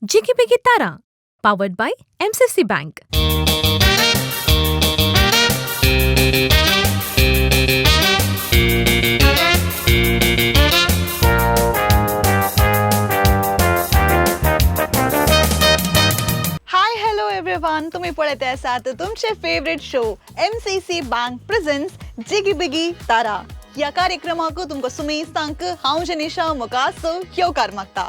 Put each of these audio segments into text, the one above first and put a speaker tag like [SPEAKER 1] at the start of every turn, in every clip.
[SPEAKER 1] Jiggy Tara, powered by MCC Bank.
[SPEAKER 2] Hi hello everyone, तुम्ही पळत आसात तुमचे favourite show MCC bank presents Jigi Bigi Tara. या कार्यक्रमाक तुमकां सुमेश सांग हांव जनिशा मुखास येवकार मागता.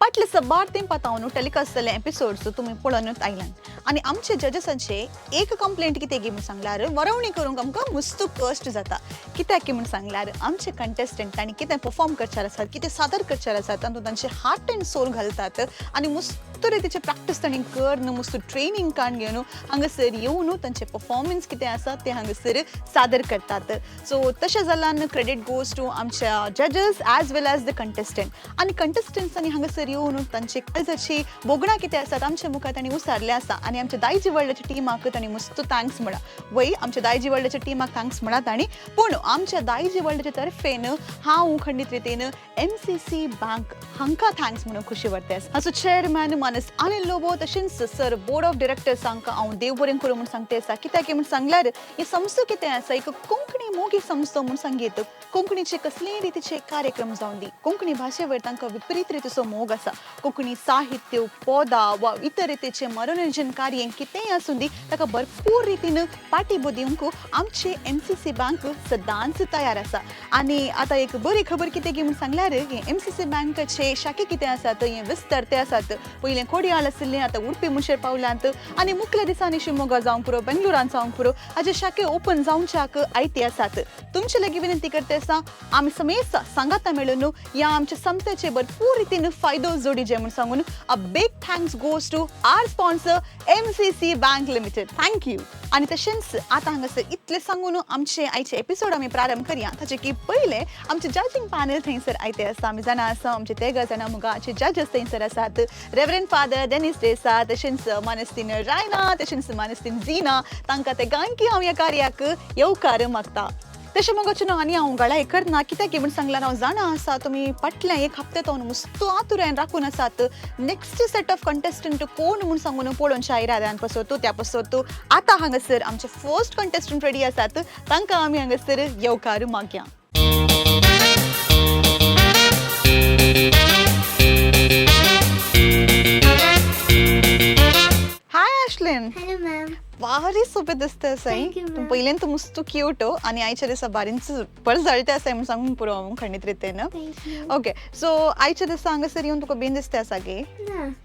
[SPEAKER 2] फाटले सबार तें पातावन टेलिकास्ट जाल्ले एपिसोड्स तुमी पळोवनूच आयल्यात आनी आमचे जजसांचे एक कंप्लेंट कितें गी म्हूण सांगल्यार वरवणी करूंक आमकां मस्त कश्ट जाता. कित्याक की म्हूण सांगल्यार आमचे कंटेस्टंट तांणी कितें परफॉर्म करचार आसात, कितें सादर करचार आसात तातूंत तांचे हार्ट अँड सोल घालतात आनी मस्त रितीचे प्रॅक्टीस तांणी करन मस्त ट्रेनिंग काण घेवन हांगासर येवन तांचे परफॉर्मन्स कितें आसा ते हांगासर सादर करतात. सो तशें जाल्यार क्रेडीट गोज टू आमच्या जजस as well as the contestant आनी कंटेस्टंट्सांनी हांगासर येवन तांचे काळजाची बोगणां कितें आसात आमच्या मुखार तांणी उसारले आसा आनी आमच्या दायजी वर्ल्डाच्या टिमाक तांणी मस्त थँक्स म्हणा. वय आमच्या दायजी वर्ल्डाच्या टिमाक थँक्स म्हणा तांणी, पूण आमच्या दायजी वर्ल्डाच्या तर्फेन हांव खंडीत रितीन MCC बँक हांकां थँक्स म्हणून खुशी व्हरतेस. हाचो चेअरमॅन मानस अनिल लोबो तशेंच सर बोर्ड ऑफ डिरेक्टर्सांक हांव देव बरें करूं म्हूण सांगते आसा. कित्याक की म्हूण सांगल्यार ही संस्था कितें आसा, एक कोंकणी मोगी संस्था म्हूण सांगीत कोंकणीचे कसलेय रितीचे कार्यक्रम जावन दी. कोंकणी भाशे वयर तांकां विपरीत रितीचो मोग आसा. कोंकणी साहित्य पोदा वा इतर रितीचे मनोरंजन कार्य कितेंय आसूं दी ताका भरपूर रितीन पाठिंबो दिवंक आमचे MCC बँक सदांच तयार आसा. आनी आतां एक बरी खबर कितें गी म्हूण सांगल्यार MCC बँकाचे शाखे कितें आसात हे विस्तारते आसात. पयलें कोडयाळ आशिल्लें आतां उडपी मुशेर पावल्यांत आनी मुखल्या दिसांनी शिवमोगा जावंक पुरो, बेंगलुरान जावंक पुरो हाजे शाखे ओपन जावच्याक आयते आसात. तुमचे लागीं विनंती करते आसा आमी समेत सांगाता मेळून या आमच्या संस्थेचे भरपूर रितीन फायदो जोडीचे म्हूण सांगून a big thanks goes to our sponsor MCC bank limited. Thank you. आनी तशेंच आतां हांगासर इतलें सांगून आमचे आयचे एपिसोड आमी प्रारंभ करया. ताचे की पयले आमचे जजींग पॅनल थंयसर आयते आसा. आमी जाणा आसा आमचे तेगा जाणां मुगाचे जजीस थंयसर आसात. रेव्हरंड फादर डेनिस देसाय, तशेंच मानस्तीन रायना, तशेंच मानस्तीन झीना. तांकां ते गांयकी हांव ह्या कार्याक येवकार मागता. तशें मोगाचें न्हू आनी हांव गळाय करना. कित्याक की म्हूण सांगल्यार हांव जाणा आसा तुमी फाटल्या एक हप्ते तो मस्त आतुरायन राखून आसात नेक्स्ट सेट ऑफ कंटेस्टंट कोण म्हूण सांगून पळोवन शायरान पसोत त्या पसोत. आतां हांगासर आमचे फर्स्ट कंटेस्टंट रेडी आसात, तांकां आमी हांगासर येवकार मागया. हाय ॲश्लिन.
[SPEAKER 3] Hello ma'am.
[SPEAKER 2] भारी सोबत दिसते आसाय. तूं पयलें तूं मस्त क्यूट आनी आयच्या दिसा बारींच बरें जळटे आसाय म्हूण सांगून पुरो हांव खंडीत रितीन. ओके, सो आयच्या दिसा हांगासर येवन तुका बेन दिसता आसा गे?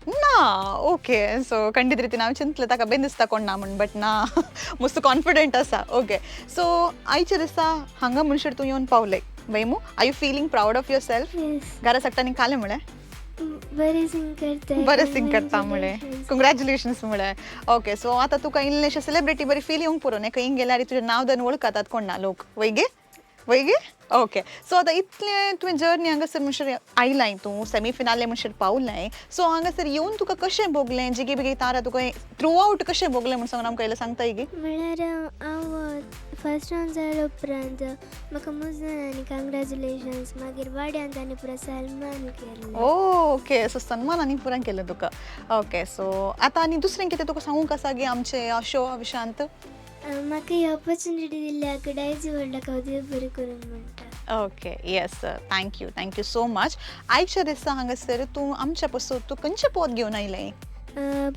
[SPEAKER 2] ना. ओके, सो खंडीत रितीन हांव चिंतलें ताका बेन दिसता कोण ना म्हूण, बट ना मस्त कॉन्फिडंट आसा. ओके, सो आयच्या दिसा हांगा म्हणसर तूं येवन पावलें वयमू. Are you feeling proud of yourself? घरा सक्टांनी खालें म्हळें
[SPEAKER 3] बरें सिंग
[SPEAKER 2] करता म्हळें. कंग्रॅच्युलेशन्स म्हळें. ओके, सो आतां तुका इल्लेशें सेलिब्रिटी बरी फील येवंक पुरो न्ही. खंय गेल्यार तुजें नांव धरून वळखतात कोण ना लोक. वयगे. ओके, सो आतां इतलें तुवें जर्नी हांगासर म्हणसर आयलाय, तूं सेमी फिनाले म्हणसर पावलाय. सो हांगासर येवन तुका कशें भोगलें जिगी बिगी तारा तुका थ्रू आउट कशें भोगलें म्हूण सांगून आमकां इल्लें सांगता गे?
[SPEAKER 3] म्हळ्यार हांव फर्स्ट रावंड जाले उपरांत म्हाका मुजन आनी कंग्रॅच्युलेशन्स. मागीर वाड्यान तांणी पुरो सन्मान केलें.
[SPEAKER 2] ओके, सो सन्मान आनी पुरान केलें तुका. ओके, सो आतां आनी दुसरें कितें तुका सांगूंक आसा गे आमचे शो विशयांत?
[SPEAKER 3] म्हाका ही ऑपॉर्च्युनिटी दिल्ल्याक दायजी व्हडल्याक हांव देव बरें करूंक म्हणटा.
[SPEAKER 2] Okay, yes sir, thank you so much. आयच्या दिसा हांगासर तूं आमच्या पसत तूं खंयचें पद घेवन आयलें?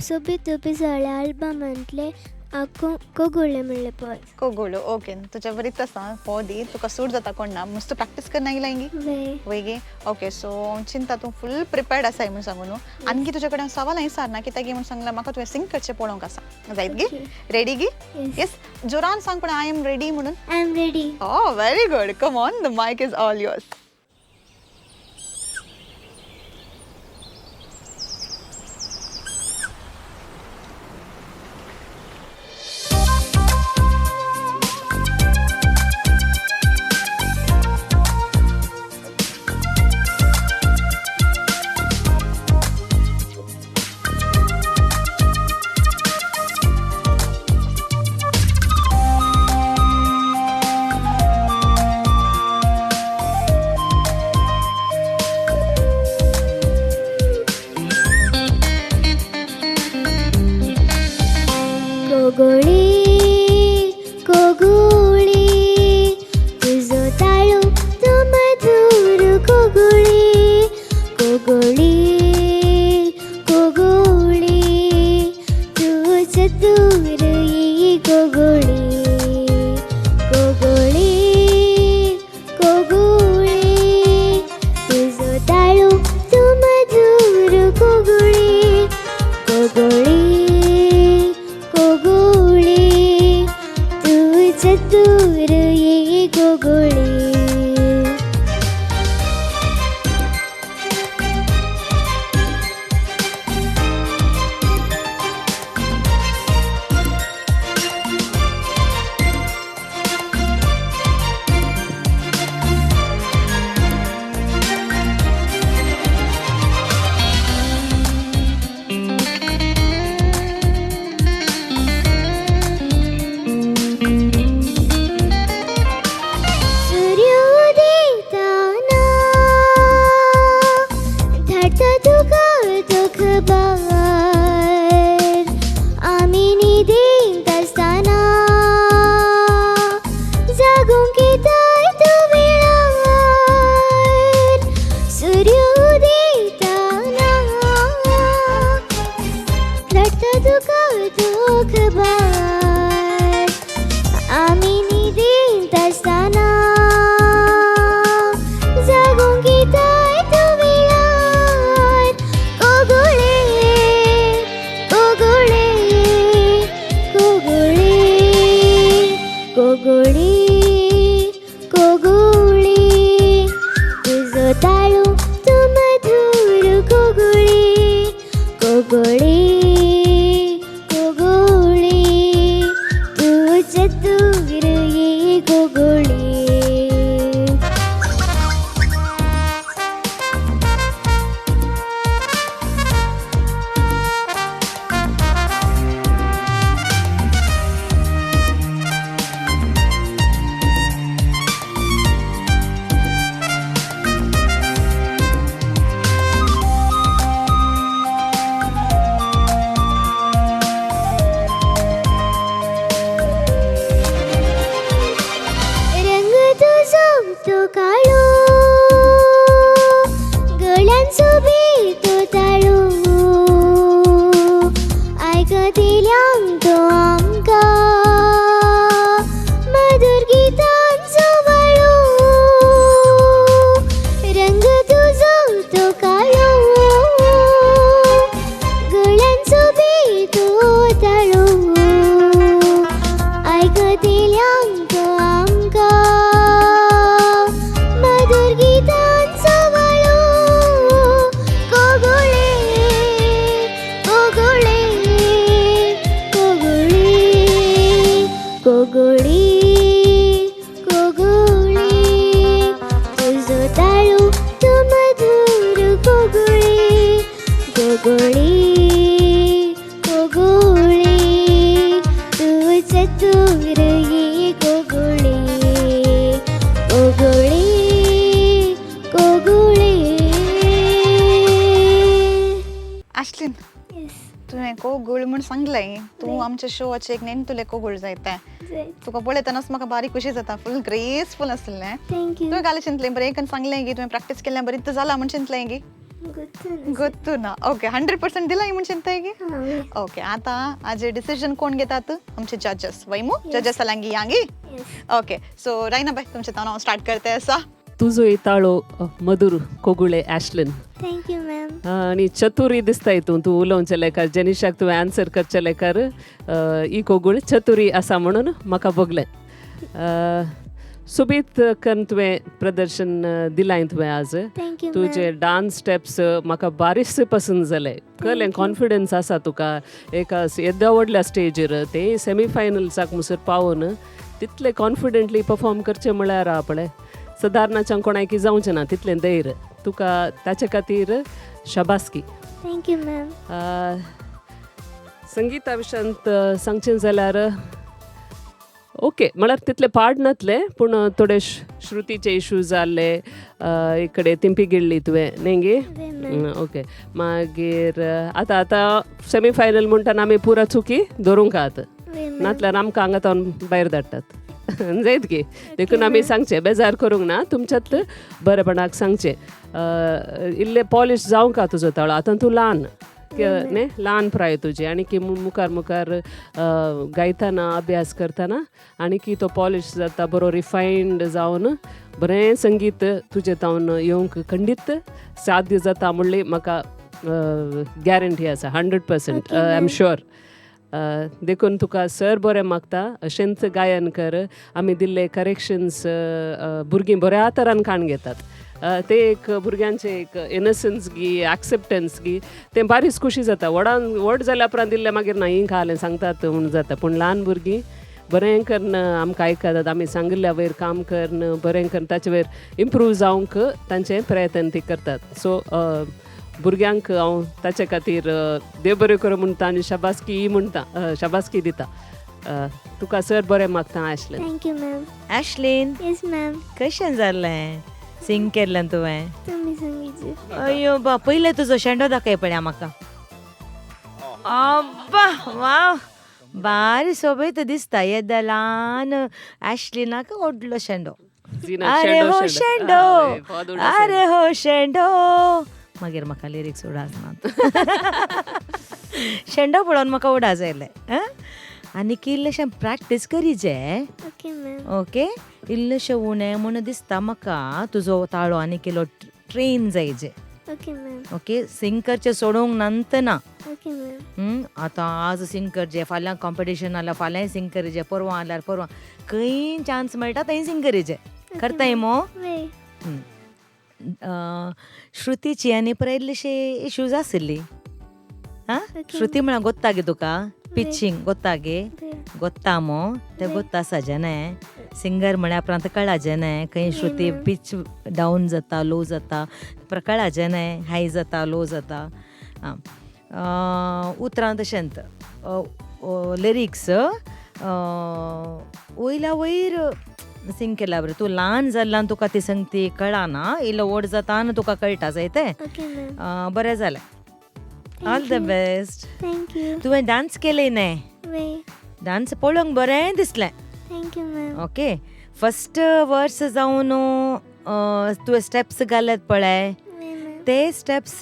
[SPEAKER 3] सोबीत पिसोळ्या आल्बमांतले कोगोळे म्हणलें पद.
[SPEAKER 2] कोगोळो. ओके, तुज्या बरीच आसा पदी तुका सूट जाता कोण ना. मस्त प्रॅक्टीस करना आयलाय गे वयगे. ओके, सो चिंता तूं फूल प्रिपेर्ड आसाय म्हूण सांगून. आनकी तुजे कडेन सवाल विचारना कित्याक म्हूण सांगल्यार म्हाका तुवें सिंग करचें पळोवंक आसा. जायत गे? रेडी गे? येस, जोरान सांग पण आय एम रेडी म्हणून.
[SPEAKER 3] I am ready.
[SPEAKER 2] Oh, very good. Come on, the mic is all yours.
[SPEAKER 3] कोगुळे
[SPEAKER 2] ॲश्लिन, तुवें कोगुळ म्हूण सांगलें, तूं आमच्या शोवाचें एक नेणटुलें कोगुळ जायतें. तुका पळयतनाच म्हाका बारीक कशी जाता, फूल ग्रेसफूल आसलें. तुवें घालें चिंतलें बरें एक सांगलें गी, तुवें प्रॅक्टीस केल्यां बरीं तर जाला म्हण चिंतलें गी. ಗೊತ್ತು ना. ओके 100% दिलाय म्हण चिंताय गी. ओके आता आज डिसिजन कोण घेतात? आमचे जजेस वैमू जजेस लांगी यांगी. ओके सो रायना बाय तुमचे ताना स्टार्ट करते असा.
[SPEAKER 4] तुझो ताळो मधुर कोगुळे ॲश्लिन.
[SPEAKER 3] Thank you ma'am.
[SPEAKER 4] आणि चतुरी दिसताय तू उलोवचे लेकार जेनिशाक तुवें आन्सर करचे लेकार ही कोगुळ चतुरी आसा म्हणून म्हाका बगलें. सुबीत कन तुवें प्रदर्शन दिलाय तुवें आज.
[SPEAKER 3] थँक्यू
[SPEAKER 4] तुजे डान्स स्टेप्स म्हाका बारीच पसंद जाले. कळ्ळें कॉन्फिडन्स आसा तुका एका येद्या व्हडल्या स्टेजीर ते सेमीफायनल्साक मुसर पावून तितले कॉन्फिडंटली परफॉर्म करचें म्हळ्यार आपणें सादारणाच्यान कोणाकी जावचें ना तितलें धैर्य तुका ताचे खातीर शाबासकी.
[SPEAKER 3] Thank you ma'am.
[SPEAKER 4] संगीता विशयांत सांगचें जाल्यार ओके म्हळ्यार तितले पाड नातले पूण थोडे श्रुतीचे इश्यूज जाल्ले इकडे तिंपी गिळ्ळी तुवें न्ही गे. ओके मागीर आतां सेमीफायनल म्हणटाना आमी पुरा चुकी धरूंक आहात नातल्यार आमकां हांगातावन भायर धाडटात. जायत गे देखून आमी सांगचें बेजार करूंक ना तुमच्यातले बरेपणाक सांगचें इल्लें पॉलिश जावंक तुजो ताळो. आतां तूं ल्हान न्ही ल्हान प्राय तुजी आनी की मुखार गायतना अभ्यास करतना आनी की तो पॉलिश जाता बरो रिफायंड जावन बरें संगीत तुजे तावन येवंक खंडीत साध्य जाता म्हणली म्हाका गॅरंटी आसा 100%. I am sure. देखून तुका सर बरें मागता अशेंच गायन कर. आमी दिल्ले करेक्शन्स भुरगीं बऱ्या तरान काण घेतात. ते एक भुरग्यांचे एक इनसन्स गी एक्सेप्टन्स गी तें बारीच खुशी जाता. व्हड जाल्या उपरांत दिल्ले मागीर नाही खालें सांगतात म्हणून जाता. पूण ल्हान भुरगीं बरें करन आमकां आयकतात. आमी सांगिल्ल्या वयर काम करन बरें करन ताचे वयर इम्प्रूव जावंक तांचे प्रयत्न ती करतात. सो भुरग्यांक हांव ताचे खातीर देव बरें करूं म्हणटा आनी शाबासकी दिता. तुका सर बरें मागता आशलें.
[SPEAKER 3] Thank you ma'am.
[SPEAKER 5] Ashlyn
[SPEAKER 3] yes ma'am.
[SPEAKER 5] कशें जाल्लें सिंग केल्लें तुवें?
[SPEAKER 3] तुमी सांगितले.
[SPEAKER 5] अयो बा पयलें तुजो शेंडो दाखय पळया म्हाका. अब्बा वाव भारी सोबीत दिसता. येद्या ल्हान ॲश्लिनाक व्हडलो शेंडो. अरे हो शेंडो, अरे हो शेंडो. मागीर म्हाका लिरिक्स उडासनात. शेंडो पळोवन म्हाका उडास येयलें. आनी इल्लेशें प्रॅक्टीस करीचे.
[SPEAKER 3] Okay ma'am.
[SPEAKER 5] ओके इल्लेशें उणें म्हूण दिसता म्हाका तुजो ताळो आनी किलो ट्रेन जायचे.
[SPEAKER 3] Okay ma'am.
[SPEAKER 5] ओके सिंग करचें सोडूंक नांतना.
[SPEAKER 3] Okay ma'am.
[SPEAKER 5] आतां आज सिंग करचें, फाल्यां कॉम्पिटिशन जाल्यार फाल्यां सिंग करीचें, परवां जाल्यार परवां खंय चान्स मेळटा थंय सिंग करीचें. करताय मो?
[SPEAKER 3] वे.
[SPEAKER 5] श्रुतीची आनी पळय इल्लीशी इश्यूज आसली. श्रुती म्हळ्यार गोत्ता गे तुका? पिचींग गोत्ता गे? गोत्ता मो ते गोत्ता सजने. सिंगर म्हळ्यार उपरांत कळाचें न्हय खंय श्रुती पिच डावन जाता, लो जाता, कळाचें न्हय हाय जाता, लो जाता. उतरां तशेंत लिरिक्स वयल्या वयर सिंग केल्या बरें. तूं ल्हान जाल्ल्यान तुका ती संगती कळना, इल्लो व्हड जाता आनी तुका कळटा जाय तें.
[SPEAKER 3] Okay ma'am.
[SPEAKER 5] बरें जालें. All the best.
[SPEAKER 3] Thank you.
[SPEAKER 5] तुवें डान्स केले न्हय?
[SPEAKER 3] वे.
[SPEAKER 5] डान्स पळोवंक बरें दिसलें.
[SPEAKER 3] Thank you ma'am.
[SPEAKER 5] Okay first वर्स जावन तुवें स्टेप्स घालत पळय
[SPEAKER 3] वे मॅम.
[SPEAKER 5] ते स्टेप्स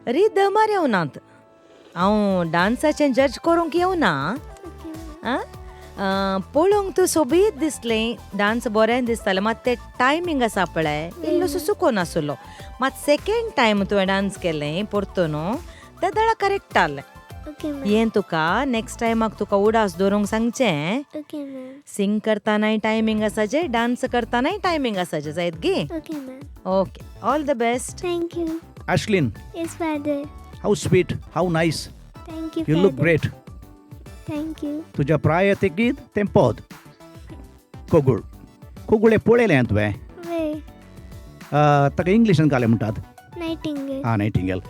[SPEAKER 5] रिदमार येवनात. हांव डान्साचें जज करूंक येवना.
[SPEAKER 3] Okay ma'am.
[SPEAKER 5] पळोवंक तूं सोबीत दिसलें, डान्स बरें दिसतालें. मात ते टायमींग आसा पळय इल्लोसो चुको नासलो. मात सेकेंड टायम तुवें डान्स केलें परतून ते दळा करेक्ट जालें.
[SPEAKER 3] Okay ma'am.
[SPEAKER 5] हें तुका नेक्स्ट टायमाक तुका उडास दवरूंक सांगचें.
[SPEAKER 3] Okay ma'am.
[SPEAKER 5] सिंग करतानाय टायमींग आसाचें, डान्स करतानाय टायमींग आसाचें जायत गे.
[SPEAKER 3] Okay ma'am.
[SPEAKER 5] Okay all the best.
[SPEAKER 3] Thank you.
[SPEAKER 6] Ashlyn,
[SPEAKER 3] yes father.
[SPEAKER 6] how sweet, how nice.
[SPEAKER 3] Thank you.
[SPEAKER 6] You look great.
[SPEAKER 3] Thank you.
[SPEAKER 6] तुज्या प्रायतेकीत तें पद कोगुळ. कोगुळे पळयलें तुवें.
[SPEAKER 3] वे.
[SPEAKER 6] ताका इंग्लिशान काले म्हणटात.
[SPEAKER 3] नायटिंगेल.
[SPEAKER 6] नायटिंगेल.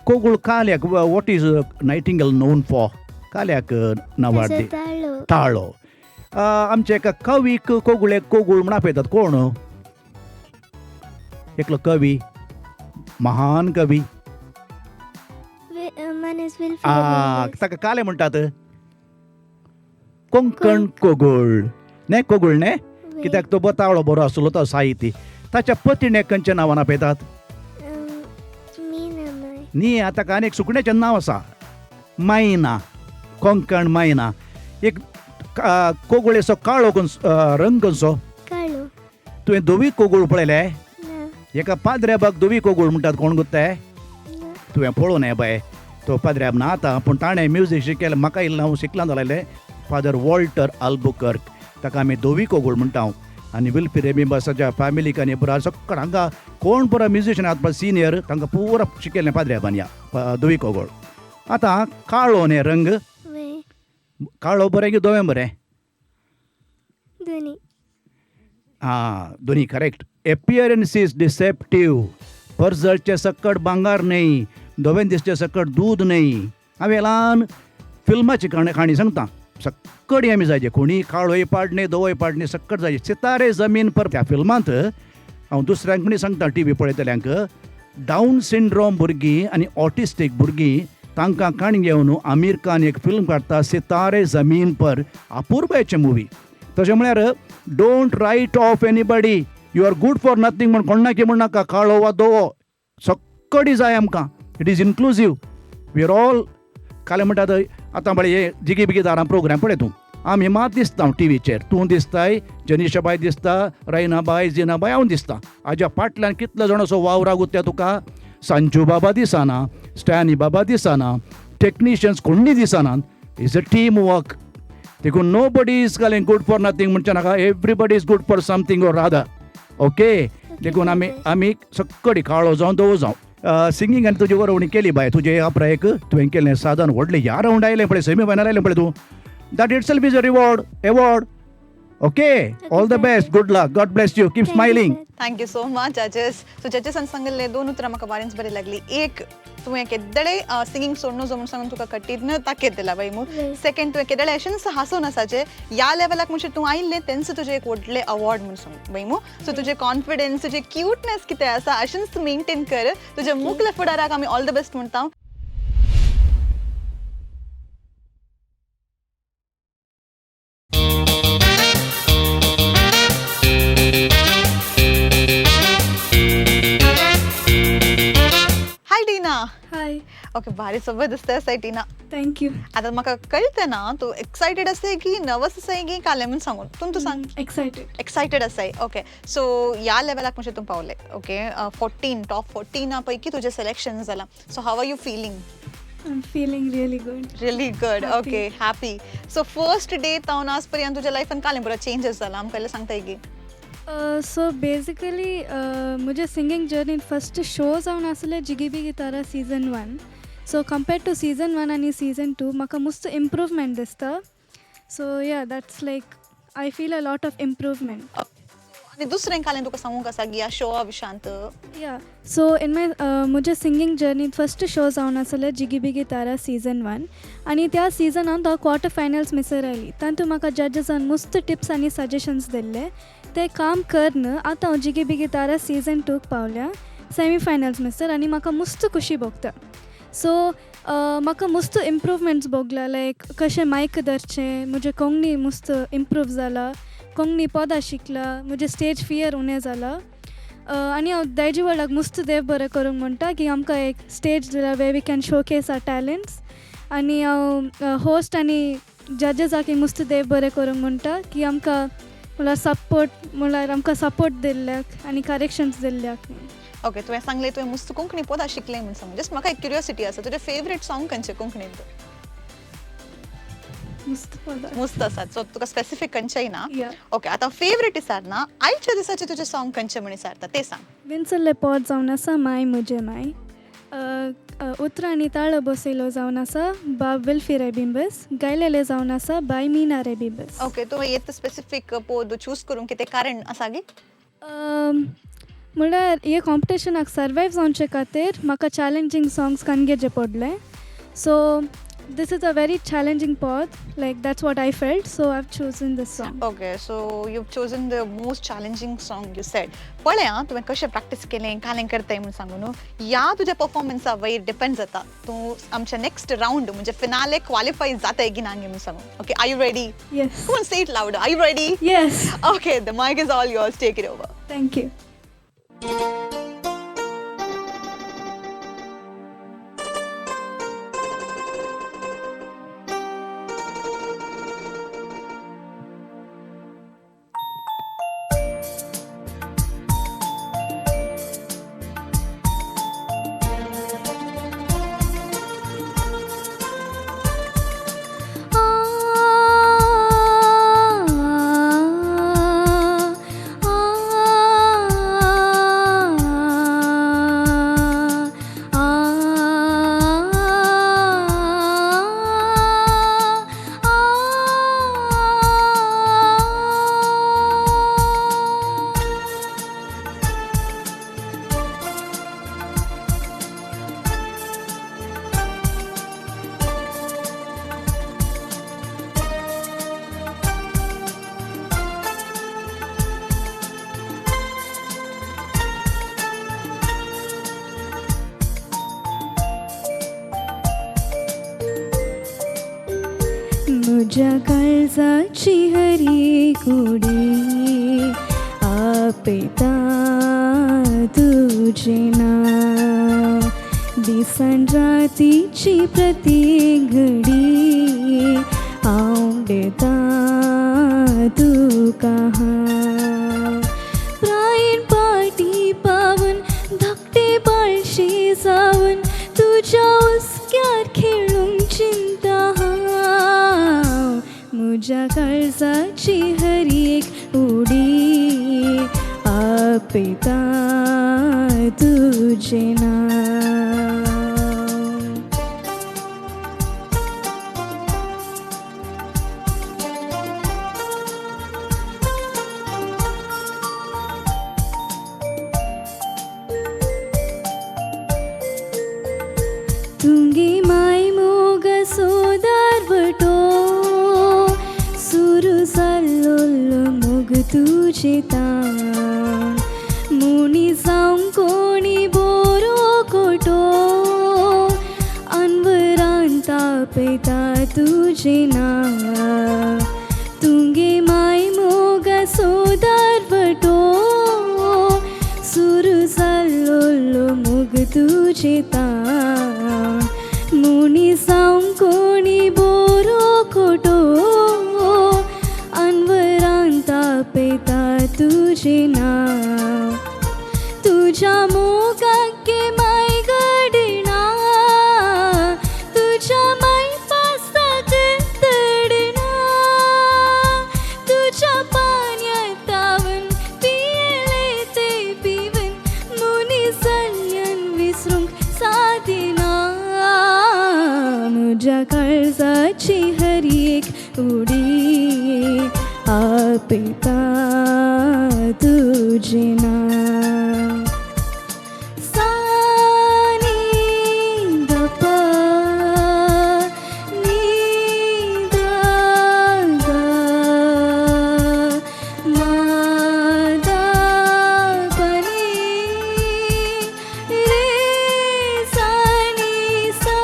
[SPEAKER 6] कोगुळ काल्याक what is nightingale known for? काल्याक नांवार दी.
[SPEAKER 3] ताळो.
[SPEAKER 6] ताळो. आमचे एका कवीक कोगुळे कोगुळ म्हण आपयतात. कोण? एकलो कवी, महान कवी.
[SPEAKER 3] मानस विल्फ्रेड.
[SPEAKER 6] ताका काले म्हणटात कोंकण कोगुळ. न्हय कोगुळ न्हय कित्याक तो बतावळो बरो आसलो तो साहिती. ताच्या पत्नीक खंयच्या नांवान आपयतात?
[SPEAKER 3] मीना माय.
[SPEAKER 6] न्ही ताका आनी एक सुकण्याचें नांव आसा मायना. कोंकण मायना. एक कोगुळेचो काळो रंग खंयचो?
[SPEAKER 3] काळो.
[SPEAKER 6] तुवें धवी कोगुळ पळयले?
[SPEAKER 3] ना.
[SPEAKER 6] एका पाद्र्याबाक धवी कोगुळ म्हणटात. कोण गुत्ताय?
[SPEAKER 3] ना.
[SPEAKER 6] तुवें पळोवन ये बाय. तो पाद्र्याब ना आतां पूण ताणें म्युजीक शिकयलें. म्हाका इल्लें हांव शिकलां जालें फादर वॉल्टर आल्बुकर्क. ताका आमी धवी कोगुळ म्हणटा. आनी विल्फी रेमिबासाच्या फॅमिलीक आनी बरो सक्कड हांगा कोण बरो म्युजिशियन आहात पळय सिनियर तांकां पुरो शिकयलें पाद्र्याबान ह्या धवी कोगुळ. आतां काळो न्ही रंग.
[SPEAKER 3] वे.
[SPEAKER 6] काळो बरें की धवें बरें?
[SPEAKER 3] दोनी.
[SPEAKER 6] दोनी करेक्ट. Appearance is deceptive. पर्जळचे सकट भांगार न्हय, धवें दिसचे सकट दूद न्हय. हांवें ल्हान फिल्माची काणी सांगता. सक्कडी आमी जायचे कोणी काळोय पाडणे धवोय पाडणे सक्कट जायचे. सितारे जमीन पर त्या फिल्मांत हांव दुसऱ्यांक कोणी सांगता टी व्ही पळयतल्यांक डावन सिंड्रोम भुरगीं आनी ऑटिस्टीक भुरगीं तांकां काणी घेवन आमीर खान एक फिल्म काडटा सितारे जमीन पर. अपूर्वाचें मुवी. तशें म्हळ्यार don't write off anybody. You are good for nothing म्हण कोणाकी म्हण नाका. काळो वा धवो सक्कडी जाय आमकां. It is inclusive. We are all काले म्हणटात आतां पळय हे जिगी बिगी दारां प्रोग्राम पळय तूं. आमी मात दिसता टी व्हीचेर. तूं दिसताय, जनीशाबाई दिसता, रैनाबाई, जिनाबाई हांव दिसता. हाज्या फाटल्यान कितलो जाण असो वावराक गुत्या तुका? सांजू बाबा दिसना, स्टॅनी बाबा दिसना, टेक्निशियन्स कोणी दिसनात. Is a team work. देखून nobody is calling good for nothing म्हणचे नाका. Everybody is good for something or rather. Okay. देखून आमी सक्कडी काळो जावन दवो जावं. सिंगींगान तुजी वरवणी केली बाय. तुजे अप्रायक तुवें केलें साधन व्हडलें ह्या रावंड आयलें पळय, सेमी फायनल आयलें पळय तूं. That it self is a award. Okay. All the best. Good luck. God bless you. Keep smiling.
[SPEAKER 2] Thank you so much जजेस. सो जजेसान सांगिल्ले 2 उतरां म्हाका बारींच बरी लागली. एक, तुवें केद्दळे सिंगींग सोडनो जो म्हूण सांगून तुका कट्टीन ताकद दिला बाई मूं. सेकंड, तुवें केद्दळे अशेंच हांसून आसाचे ह्या लेवलाक म्हणजे तूं आयिल्लें तेंच तुजें एक व्हडलें अवॉर्ड म्हूण सांग बाई मूं. सो तुजें कॉन्फिडन्स, तुजें क्यूटनेस कितें आसा अशेंच मेंटेन कर. तुज्या मुखल्या फुडाराक आमी ऑल द बेस्ट म्हणटा. हाय टीना.
[SPEAKER 7] हाय.
[SPEAKER 2] ओके, भारी जबरदस्त आसा टीना.
[SPEAKER 7] थँक्यू.
[SPEAKER 2] आता म्हाका कळते ना तू एक्सायटेड आसाय की नर्वस आसाय की काले म्हणून सांगून तू सांग. एक्सायटेड आसाय. ओके. सो ह्या लेवलाक म्हणजे तूं पावले. ओके. 14 टॉप 14 पैकी तुजें सिलेक्शन जालां. So how are you feeling?
[SPEAKER 7] I'm feeling really good.
[SPEAKER 2] Really good.
[SPEAKER 7] Happy.
[SPEAKER 2] Okay. Happy. So first day तावन आज पर्यंत तुज्या लायफान काले बरो चेंजेस जाला आमकां सांगताय की?
[SPEAKER 7] सो बेसिकली मुझे सिंगिंग जर्नी फर्स्ट शो जावन आसले Jigi Bigi Tara season 1. So compared to season 1 आनी सीझन 2 म्हाका मस्त इम्प्रूवमेंट दिसता. सो या that's like I feel a lot of improvement.
[SPEAKER 2] आनी दुसरें कालें तुका सांगूंक आसा की ह्या शोआ विशांत?
[SPEAKER 7] या सो इन माय मुझे सिंगिंग जर्नी फर्स्ट शो जावन आसले जिगी बिगी तारा सीझन 1 आनी त्या सिझनांत हांव क्वॉर्टर फायनल्स मिसर आयली. तातूंत म्हाका जजीसान मस्त टिप्स आनी सजेशन्स दिल्ले. ते काम करन आतां हांव जिगी बिगी तारा सीझन 2 पावल्या सेमी फायनल्स मिसर आनी म्हाका मस्त खुशी भोगता. सो म्हाका मस्त इम्प्रूवमेंट्स भोगला. लायक कशें मायक धरचें, म्हजें कोंकणी मस्त इम्प्रूव जाला, कोंकणी पदां शिकला, म्हजें स्टेज फियर उणें जाला. आनी हांव देजे वडलाक मस्त देव बरें करूंक म्हणटा की आमकां एक स्टेज दिला way we can showcase our talents. आनी हांव होस्ट आनी जजीसाक मस्त देव बरें करूंक म्हणटा की आमकां म्हळ्यार आमकां सपोर्ट दिल्ल्याक आनी करेक्शन्स दिल्ल्याक.
[SPEAKER 2] ओके. तुवें सांगलें तुवें मस्त कोंकणी पदां शिकलें म्हणून सांग. जस्ट म्हाका एक क्युरियोसिटी आसा, तुजें फेवरेट सॉंग खंयचें कोंकणींत? मस्त आसात. सो तुका स्पेसिफीक खंयचेंय ना? ओके. आतां फेवरेट इसार ना, आयच्या दिसाचे तुजें सॉंग खंयचें म्हण इसारता तें सांग.
[SPEAKER 7] विंचल्ले पोट जावन आसा माय म्हजे माय. उतरां आनी ताळो बसयलो जावन आसा बाब विल्फी रेबिंबस. गायलेले जावन आसा बाय मीना रेबिंबस.
[SPEAKER 2] ओके. तुवें येत स्पेसिफीक पोद चूज करूंक कितें कारण आसा गी?
[SPEAKER 7] म्हळ्यार हे कॉम्पिटिशनाक सर्वायव जावचे खातीर म्हाका चॅलेंजींग सॉंग्स काणगेचे पडले. So this is a very challenging pod, like that's what I felt, so I've chosen this song.
[SPEAKER 2] Okay, so you've chosen the most challenging song you said. पळय हां, तुवें कशें प्रॅक्टीस केलें, कालें करताय म्हूण सांगू न्हू. ह्या तुज्या परफॉर्मन्सा वयर डिपेंड जाता तूं आमच्या नेक्स्ट राउंड म्हणजे फिनाले क्वालिफाय जाताय की ना म्हूण सांगू. Okay. Are you ready?
[SPEAKER 7] Yes.
[SPEAKER 2] Come on, say it louder. Are you ready?
[SPEAKER 7] Yes.
[SPEAKER 2] Okay, the mic is all yours. Take it over.
[SPEAKER 7] Thank you. तुझ्या काळजाची हरी कुडी आपता तुझे नाव दिसन रातीची प्रत्येक घडी आवडता तुका हांव प्रायण पाटी पावन धाकटे बाळशी जावन तुझ्या हुस्क्यार खेळूंक चिंता हांव आपयता तुजें नांव. तुंगे माय मोग सोदारवटो सुरू जाल्लो मोग तुजे ताण मुनी जावं कोणी बोरो कोटो अनवरान तापयता तुजे नांव. तुंगे माय मोग सोदारवटो सुरू जाल्लो मोग तुजे ताण मुनी जावं कोणी बोरो खोटो अनवरान तापयता तुजे नांव. तुज्या मोगाके माय घडना तुज्या माय पासाक तडना तुज्या पानयात तावन पियेले ते पिवन मुनी जाल्ल्यान विसरूंक सादिना. म्हज्या काळजाची हर एक उडी आपयता तुजें नांव. सा नी द प नी द ग म द प नी रे सा नी सा.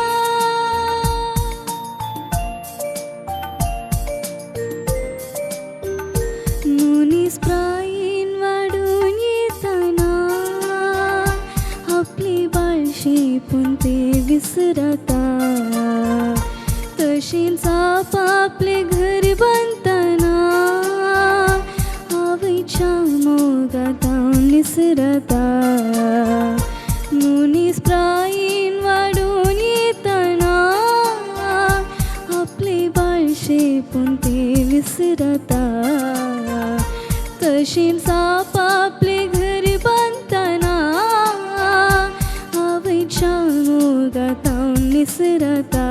[SPEAKER 7] मुनीस प्रायीण वाढून येताना आपली बाळशी पूण ते विसरता. तशींच आपापले घर बांदतना आवयच्या मोगात हांव निसरता. मुनीस प्रायीण वाढून येताना आपले बाळशे पूण ते विसरता. तशींच आपापले घर बांदतना आवयच्या मोगात हांव निसरता.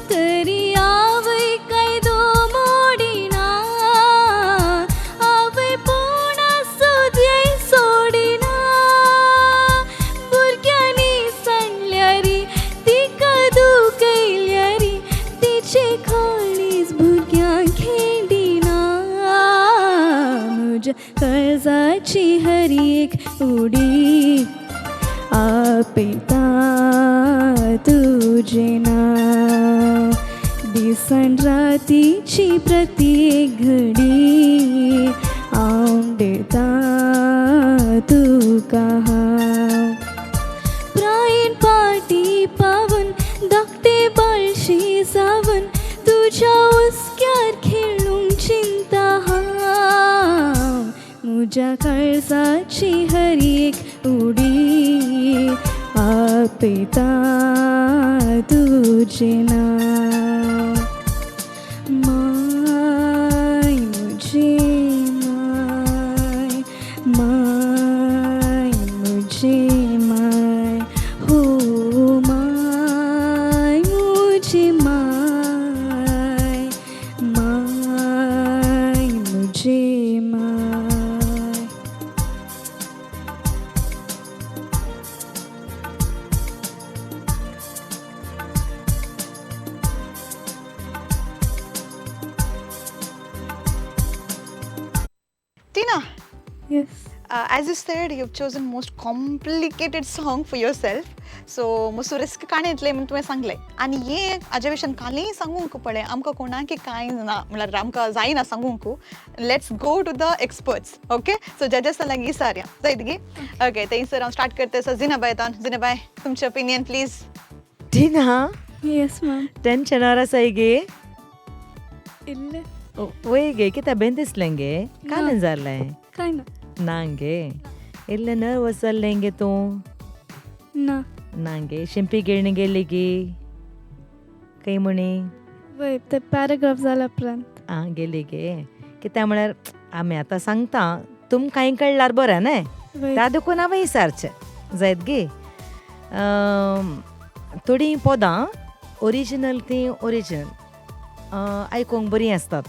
[SPEAKER 7] तरी आवय कायदो मोडिना आवय पोणा सोद्याय सोडिना. भुरग्यांनी सांडल्यारी तिका दुखयल्यारी तिचे काळीज भुरग्यांक खेडिना. म्हज्या काळजाची हर एक उडी आपयता तुजें नांव. दिसान रातीची प्रत्येक घडी हांव देता तुका हांव. प्रायीण पाटी पावन धाकटे बाळशी जावन तुज्या हुस्क्यार खेळूंक चिंता हांव. म्हज्या काळजाची हर एक उडी आपयता तुजें नांव. माय म्हजी माय माय म्हजी माय हो माय म्हजी माय माय म्हजी माय.
[SPEAKER 2] Tina,
[SPEAKER 7] Yes.
[SPEAKER 2] as you said, you've chosen most complicated song for yourself. So, मुसू रिस्क काणे येतले म्हणून तुवें सांगलें आनी हे हाजे विशीं कालीय सांगूंक पडलें आमकां कोणाकय कांय ना म्हणल्यार आमकां जायना सांगूंक. Let's go to the experts. Okay, so जजेस लागीं विचारया जाय तुगे. ओके, थंयसर हांव स्टार्ट करता. सो जिनाबायतान, जिनाबाय तुमचें ओपिनियन प्लीज.
[SPEAKER 5] टिना
[SPEAKER 7] Yes, ma'am.
[SPEAKER 5] टेन्शनार आसाय गे.
[SPEAKER 7] इल्ले
[SPEAKER 5] वय गे कित्या बेन दिसलें गे. कालन जालें
[SPEAKER 7] कांय ना.
[SPEAKER 5] ना गे. इल्लें नर्वस जाल्लें गे तूं.
[SPEAKER 7] ना.
[SPEAKER 5] ना गे. शिंपी गिळणी गेली गे खंय म्हणी.
[SPEAKER 7] वय ते पॅराग्राफ जाला उपरांत.
[SPEAKER 5] आं गेली गे. कित्या म्हळ्यार आमी आतां सांगता तुम कांय कळल्यार बरें न्हय
[SPEAKER 7] वय
[SPEAKER 5] त्या देखून हांवें विचारचें जायत गे थोडीं पदां ओरिजिनल ती ओरिजिनल आयकूंक बरीं आसतात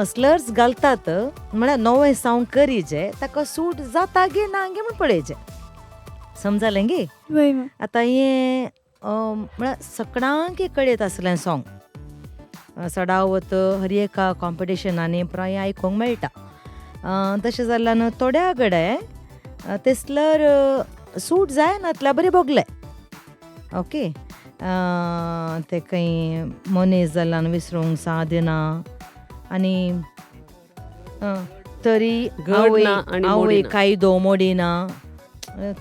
[SPEAKER 5] स्लर्स घालतात म्हळ्यार नवें सावंड करी जे ताका सूट जाता गे ना गे म्हण पळयचें समजलें गे
[SPEAKER 7] वय मॅम
[SPEAKER 5] आतां हें म्हळ्यार सगळ्यांक कळयत आसलें सॉंग सडावत हर एका कॉम्पिटिशनांनी प्राय आयकूंक मेळटा तशें जाल्यार थोड्या कडेन ते स्लर सूट जायनातल्या बरें भोगले ओके ते खंय मनीस जाल्यार विसरूंक सादिना आनी तरी
[SPEAKER 4] घड ना आनी
[SPEAKER 5] आवय
[SPEAKER 4] मोडिना.
[SPEAKER 5] कायदो मोडिना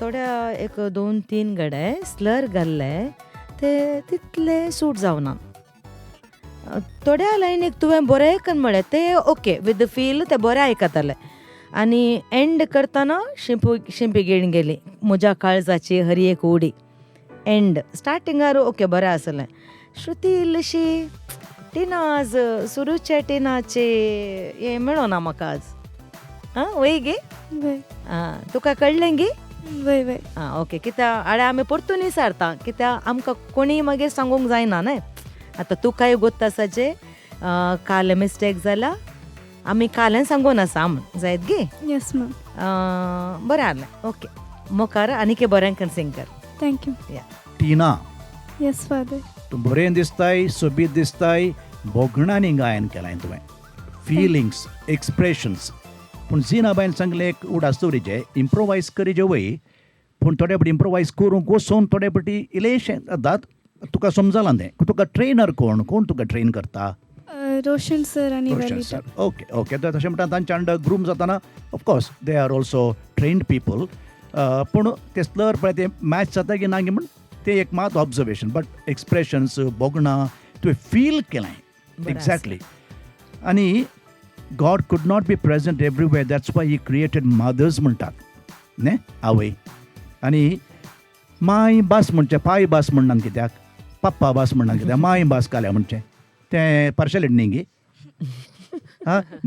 [SPEAKER 5] थोड्या एक 2-3 गडे स्लर घाल्ले ते तितले सूट जावना थोड्या लायनीक तुवें बरें करून म्हळें ते ओके विथ द फील ते बरें आयकताले आनी एंड करतना शिंपी घेवन गेली म्हज्या काळजाची हर एक उडी एंड स्टार्टिंगार ओके बरें आसलें श्रुती इल्लीशी टिनाज सुरूचे टिनाचे हें मेळोना म्हाका आज वय गे
[SPEAKER 7] वय
[SPEAKER 5] तुका कळ्ळें गे
[SPEAKER 7] वय वय
[SPEAKER 5] ओके कित्याक आडे आमी परतून विचारता कित्याक आमकां कोणी मागीर सांगूंक जायना न्हय आतां तुकाय गोत्त आसा जे काल मिस्टेक जाला आमी कालें सांगून आसा जायत गे
[SPEAKER 7] येस मॅम
[SPEAKER 5] बरें आसलें ओके मुखार आनीक बरें करून सिंग कर
[SPEAKER 7] थँक्यू
[SPEAKER 6] टिना
[SPEAKER 7] येस फादर
[SPEAKER 6] तूं बरें दिसताय सोबीत दिसताय बोगणांनी गायन केलाय तुवें फिलिंग्स एक्सप्रेशन्स पूण जिना बायन सांगलें एक उडास दवरीचें इम्प्रोवायज करीचे वय पूण थोडे फावटी इम्प्रोवायज करूंक वचून थोडे फावटी इलेशें जातात तुका समजलां तें तुका ट्रेनर कोण तुका ट्रेन करता
[SPEAKER 7] रोशन सर आनी
[SPEAKER 6] Roshan
[SPEAKER 7] Velita
[SPEAKER 6] sir okay okay तर तशें म्हणटा तांच्या अंडर ग्रूम जाताना of course they are also trained people पूण ते स्लर पळय ते मॅच जाता की ना गे म्हण ते एक मात ऑब्जर्वेशन बट एक्सप्रेशन्स बोगणां तुवें फील केलाय एक्झॅक्टली आनी God could not be present everywhere that's why he created mothers म्हणटात न्ही आवय आनी माय भास म्हणचे पाय भास म्हणनात कित्याक पप्पा भास म्हणनात कित्याक माय भास काल्या म्हणचे तें पार्शलिटी न्ही गे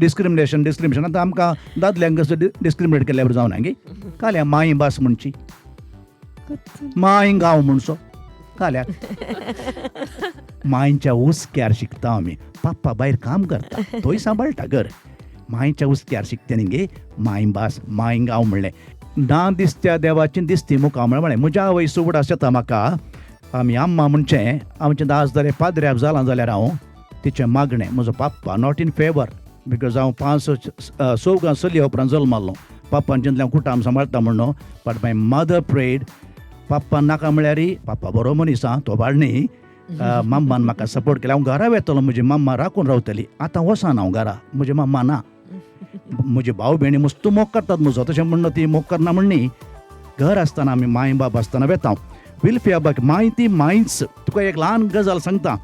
[SPEAKER 6] डिस्क्रिमिनेशन आतां आमकां दादल्यांक कसो डिस्क्रिमिनेट केल्या बरें जावना गे काल्या माय भास म्हणची माय गांव म्हणचो काल्याक मायच्या उस्क्यार शिकता आमी पप्पा भायर काम करता तोय सांबाळटा घर मायच्या उस्क्यार शिकता न्ही गे माय भास माय गांव म्हणलें ना दिसत्या देवाची दिसती मुखार म्हळें म्हज्या आवय सुवडास येता म्हाका आमी आम्मा म्हणचें आमचें दास जालें पाद्र्याप जालां जाल्यार हांव तिचें मागणें म्हजो papa not in favour because हांव 5 चलये उपरांत जल्मालो पाप्पान चिंतलें हांव कुटाम सांबाळटा म्हणून बट माय मदर प्रेड पाप्पा नाका म्हळ्यार पाप्पा बरो मनीस तो बाळ न्ही मम्मान म्हाका सपोर्ट केला हांव घरा वेतलो म्हजी मम्मा राखून रावतली आतां वचना हांव घरा म्हजी मम्मा ना म्हजे भाव भयणी मस्त मोग करतात म्हजो तशें म्हणून ती मोग करना म्हणणी घर आसतना आमी माय बाब आसतना वेता विल्फी बाक माय ती मायच तुका एक ल्हान गजाल सांगता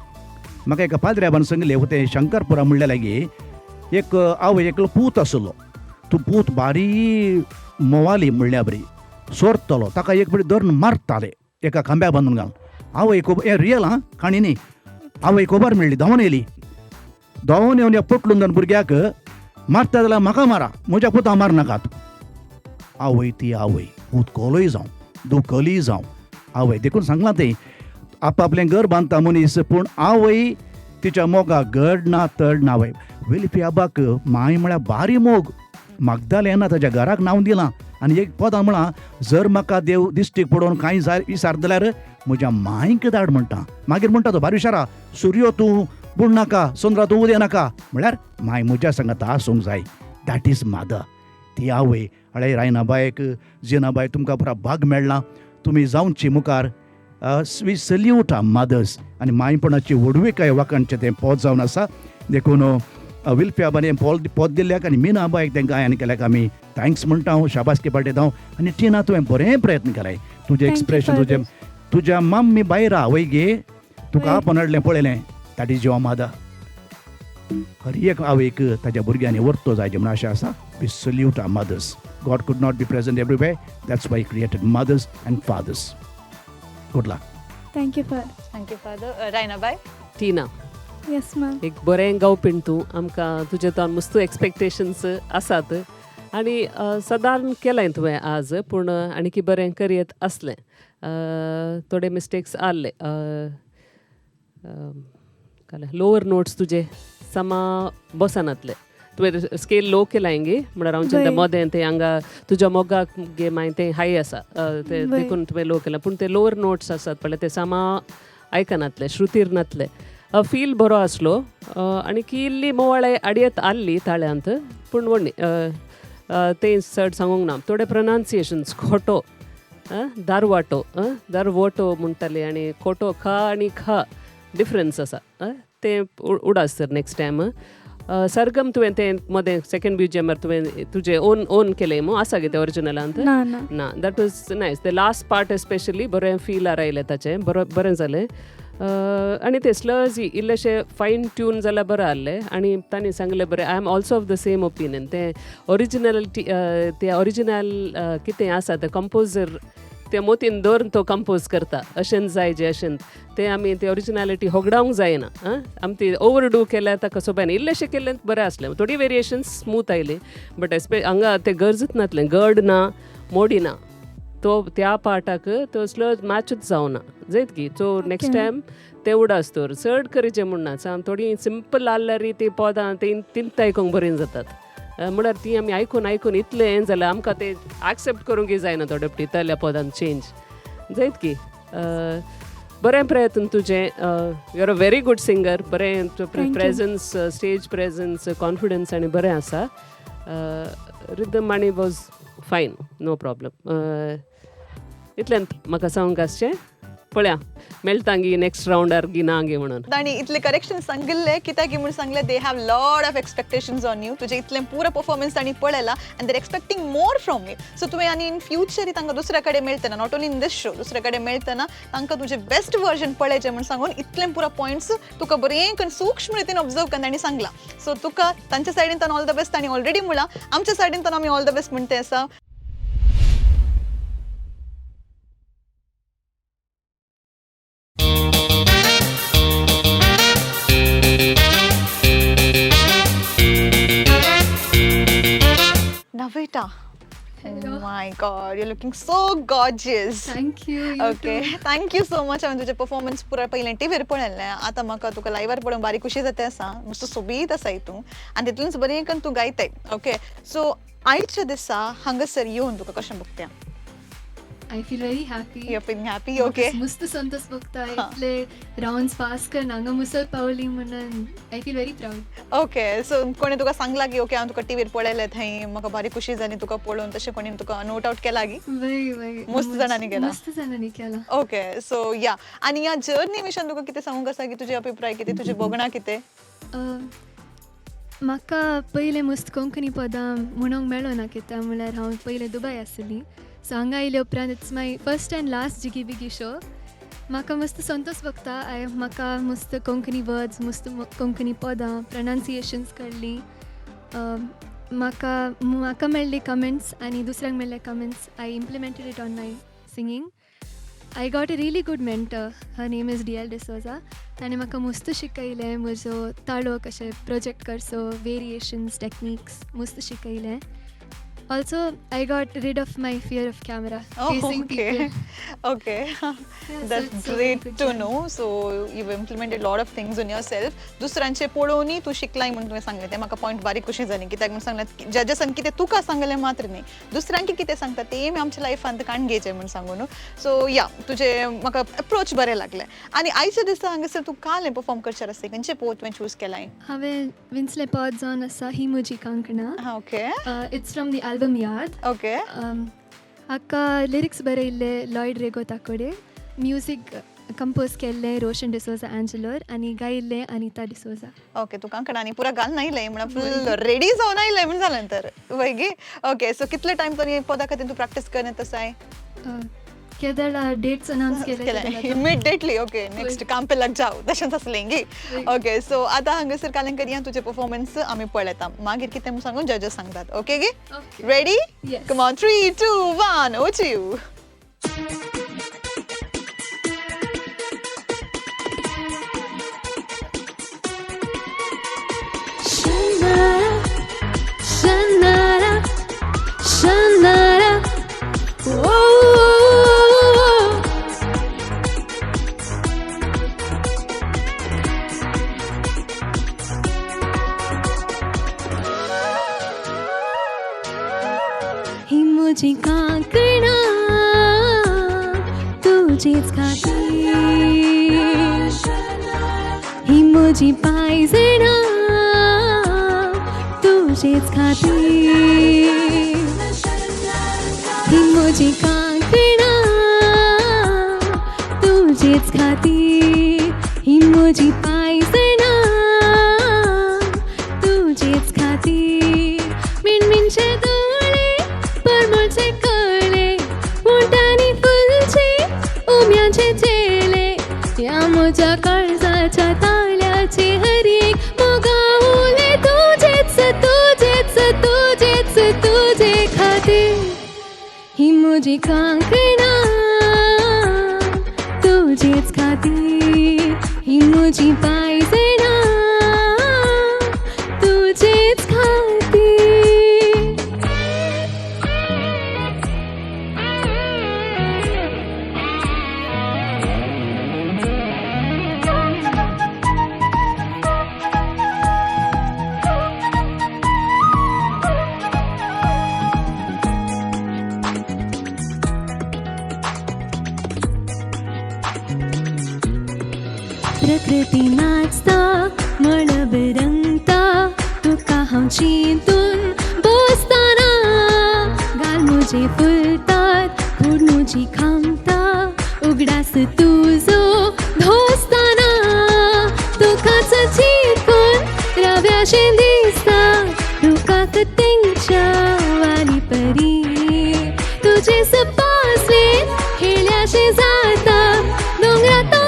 [SPEAKER 6] म्हाका एका पाद्र्याबान सांगलें ते शंकरपुरा म्हणले लागीं एक आवय एकलो पूत आसलो तो पूत बारी मोवाली म्हणल्या बरी सोरतलो ताका एक बरी धरून मारताले एका खांब्या बांदून घालून आवय हें रियल काणी न्ही आवय खबर मेळ्ळी धांवन येयली धांवन येवन पटलून जावन भुरग्याक मारता जाल्यार म्हाका मारा म्हज्या पुता मारनाकात आवय ती आवय पूत कोलोय जावं दुखली जावं आवय देखून सांगलां तें आपआपलें घर बांदता मनीस पूण आवय तिच्या मोगाक घड ना तड ना आवय वेली आबाक माय म्हळ्यार बारी मोग मागदाले येना ताच्या घराक नांव दिलां आनी एक पदां म्हणा जर म्हाका देव दिश्टीक पडोवन कांय विचार जाल्यार म्हज्या मांयक धाड म्हणटा मागीर म्हणटा तो बारी विचारा सूर्यो तूं बुड नाका चंद्रा तूं उदय नाका म्हळ्यार माय म्हज्या सांगात आसूंक जाय दॅट इज मदर ती आवय हळे रायनाबायक जिनाबाय तुमकां बरो भाग मेळ्ळा तुमी जावची मुखार वी सल्यूट मदर्स आनी मायपणाची व्हडवीकाय वाकांचें तें पोत जावन आसा देखून विल्फी आबानी पोत दिल्ल्याक आनी मीना आबायक तें गायन केल्याक आमी थँक्स म्हणटा हांव शाबासकी पाटयता हांव आनी टिना तुवें बरें प्रयत्न केलाय तुजें एक्सप्रेशन तुज्या मम्मी भायर आवय गे तुका आपण हाडलें पळयलें दॅट इज युअर मदर हर एक आवयक ताज्या भुरग्यांनी व्हरतो जायचे म्हण अशें आसा we salute our mothers God could not be present everywhere that's why created mothers and fathers good luck
[SPEAKER 7] thank you father
[SPEAKER 2] father Rainabai
[SPEAKER 4] Tina
[SPEAKER 7] yes ma'am
[SPEAKER 4] एक बरें गावपीण तूं आमकां तुजे तोन मस्त एक्सपेक्टेशन्स आसात आनी सदान केलां तुवें आज पूण आनीक बरें करीत असलें थोडे मिस्टेक्स आसले लोअर नोट्स तुजे समा बसनातले तुवें स्केल लो केला हिंगी म्हळ्यार हांव ते मोदें तें हांगा तुज्या मोगाक गे मागीर तें हाय आसा ते देखून तुवें लो केला पूण ते लोअर नोट्स आसात पळय ते समा आयकनातले श्रुतीर नातले फील बरो आसलो आनी की इल्ली मोवाळे आडयेत आसली ताळ्यांत पूण व्हडली तें चड सांगूंक ना थोडे प्रोनाउन्सिएशन्स खोटो दारवाटो दारवोटो म्हणटाले आनी खोटो खा आनी खा डिफरन्स आसा तें उडास तर नेक्स्ट टायम सरगम तुवें तें मोदें सेकंड म्युजियमार तुवें तुजें ओन केलें मू आसा गे तें ओरिजिनलांत ना that was nice the last part especially बरें फील आयलें ताचें बरें जालें आनी ते स्लर्स इल्लेशे फायन ट्यून जाल्यार बरें आहलें आनी तांणी सांगलें बरें I am also of the same opinion तें ओरिजिनलिटी तें ओरिजिनल कितें आसा तें कंपोजर ते मोतीन दवरून तो कंपोज करता अशें जाय जे अशें ते आमी ते ओरिजिनॅलिटी होगडावंक जायना आमी ती ओवर डू केल्या ताका सोबायना इल्लेशें केल्लें बरें आसलें थोडी वेरिएशन्स स्मूथ आयली बट हांगा ते गरजूच नातलें गड ना मोडी ना तो त्या पार्टाक तो स्लर मॅचूच जावना जायत की सो नेक्स्ट टायम ते उडास तर चड करीचें म्हणना साम थोडी सिंपल आसल्यार ती पदां तींत आयकूंक बरीं जातात म्हळ्यार ती आमी आयकून इतलें जाल्यार आमकां ते एक्सेप्ट करूंक जायना थोडे फावटी इतल्या पदांत चेंज जायत की बरें प्रयत्न तुजें you are a very good singer बरें प्रेजन्स स्टेज प्रेजन्स कॉन्फिडन्स आनी बरें आसा रिदम आनी वॉज फायन नो प्रॉब्लम इतलेंत म्हाका सांगूंक आसचें पळया मेळटा गी नेक्स्ट रावंडार गी ना गे म्हणून
[SPEAKER 2] तांणी इतले करेक्शन सांगिल्ले कित्याक की म्हूण सांगले they have lot of expectations on you तुजे इतलें पुरो परफॉर्मन्स तांणी पळयला and there expecting more from you so तुवें आनी इन फ्युचर तांकां दुसऱ्या कडेन मेळटना not only in these show दुसऱ्या कडेन मेळटना तांकां तुजें बेस्ट वर्जन पळयचें म्हूण सांगून इतलें पुरो पॉयंट्स तुका बरें करून सूक्ष्म रितीन ऑब्जर्व करून तांणी सांगला सो तुका तांच्या सायडीन ऑल द बेस्ट तांणी ऑलरेडी म्हणलां आमच्या सायडीन आमी ऑल द बेस्ट म्हणटे आसा Navita. Hello. Oh my God, you're looking so gorgeous.
[SPEAKER 7] Thank you.
[SPEAKER 2] Okay, thank you so much. हांवें तुजें परफॉर्मन्स पुरा पयलें टीव्हीर पळयल्लें आतां म्हाका तुका लायव्हार पळोवन बारी खुशी जाता आसा मस्त सोबीत आसा हितून आनी तितूनच बरें करून तूं गायताय ओके सो आयच्या दिसा हांगासर येवन तुका कशें भोगत्या
[SPEAKER 8] I feel very happy.
[SPEAKER 2] You're feeling happy, okay?
[SPEAKER 8] मस्त संतोष भोगता इतले राउंड्स पास कर हांगा मुसळ पावली म्हणून I feel very proud.
[SPEAKER 2] Okay so कोणी तुका सांगला की ओके हांव तुका टीव्हीर पळयलें थंय म्हाका बारी खुशी जाली तुका पळोवन तशें कोणी तुका नोट आउट केला गी
[SPEAKER 8] वय
[SPEAKER 2] मस्त जाणांनी केला
[SPEAKER 8] मस्त जाणांनी केला
[SPEAKER 2] ओके सो या आनी ह्या जर्नी विशयान तुका कितें सांगूंक आसा की तुजे अभिप्राय कितें तुजें भोगणा कितें
[SPEAKER 8] म्हाका पयलें मस्त कोंकणी पदां म्हणूंक मेळो ना कित्याक म्हणल्यार हांव पयलें दुबय आसली सो हांगा आयले उपरांत it's my first and last Jigi Bigi show म्हाका मस्त संतोष भोगता म्हाका मस्त कोंकणी वर्ड्स मस्त कोंकणी पदां प्रोनाउन्सिएशन्स कळ्ळी म्हाका मेळ्ळी कमेंट्स आनी दुसऱ्यांक मेळ्ळे comments I implemented it on my singing I got a really good mentor her name is DL D'Souza ताणें म्हाका मस्त शिकयलें म्हजो ताळो कशें प्रोजेक्ट करचो वेरिएशन्स टेक्निक्स मस्त शिकयलें Also, I got rid of my fear of camera. Facing people.
[SPEAKER 2] Okay. That's great to know. So you've implemented a lot of things on yourself. दुसऱ्यांचे पळोवनी तू शिकलाय म्हणून तुवें सांगलें तें म्हाका पॉयंट बारीक खुशी जाली कित्याक म्हणून सांगलें जजसान कितें तुका सांगलें मात्र न्ही दुसऱ्यांक कितें सांगता तें आमी आमच्या लायफांत काण घेवचें म्हणून सांगून सो या तुजें म्हाका अप्रोच बरें लागलें आनी आयच्या दिसा हांगासर तूं काल परफॉर्म करचें आसलें खंयचें पोव तुवें चूज केलाय
[SPEAKER 8] हांवें विन्सले पद जावन आसा ही म्हजी कांकणां
[SPEAKER 2] okay
[SPEAKER 8] it's from the album याद
[SPEAKER 2] ओके
[SPEAKER 8] हाका लिरिक्स बरयल्ले लॉयड रेगोताकोडे म्युजीक कंपोज केल्लें रोशन डिसोजा एंजलोर आनी गायिल्लें अनिता डिसोजा
[SPEAKER 2] ओके तुका कणांनी पुरा घालून आयलें म्हणून फुल रेडी जावन आयलें म्हणून जालें तर वैगी ओके सो कितले टायम तरी पदा खातीर तूं प्रॅक्टीस करत आसाय
[SPEAKER 8] केदळ डेट्स अनाउन्स केले
[SPEAKER 2] इमिडिएटली ओके नेक्स्ट काम पे लग जाओ तशेंच आसलें गी ओके सो आतां हांगासर कालेंकर या तुजे परफॉर्मन्स आमी पळयता मागीर कितें म्हूण सांगून जजस सांगतात ओके गी ready come on 3 2 1 over to you
[SPEAKER 8] म्हजी कांकणां तुजेच खातीर, ही म्हजी पायजणां तुजेच खातीर, ही म्हजी कांकणां तुजेच खातीर, ही म्हजी पायजणां तुजेच खातीर. मिणमिणचे दोळे परमळचे कळे, उंटांनी फुलचे उम्याचे चेले, या म्हज्या काळजाच्या ताळ्याचे हर एक मोगावले तुजेच तुजेच तुजेच तुजे खातीर, ही म्हजी कांकणां तुजेच खातीर, ही म्हजी पायजणां तुजेच खातीर. प्रकृती नाचता मळब रंगता, तुका हांव चिंतून बसताना, गाल म्हजे फुलतात कूड म्हजी खामता, उगडास तुजो धोसताना, तुकाच चिंतून रव्याशें दिसता, रुखाक तेंच्या वाली परी, तुजे सपासलेन खेळ्याशें जाता, दोंगरांतून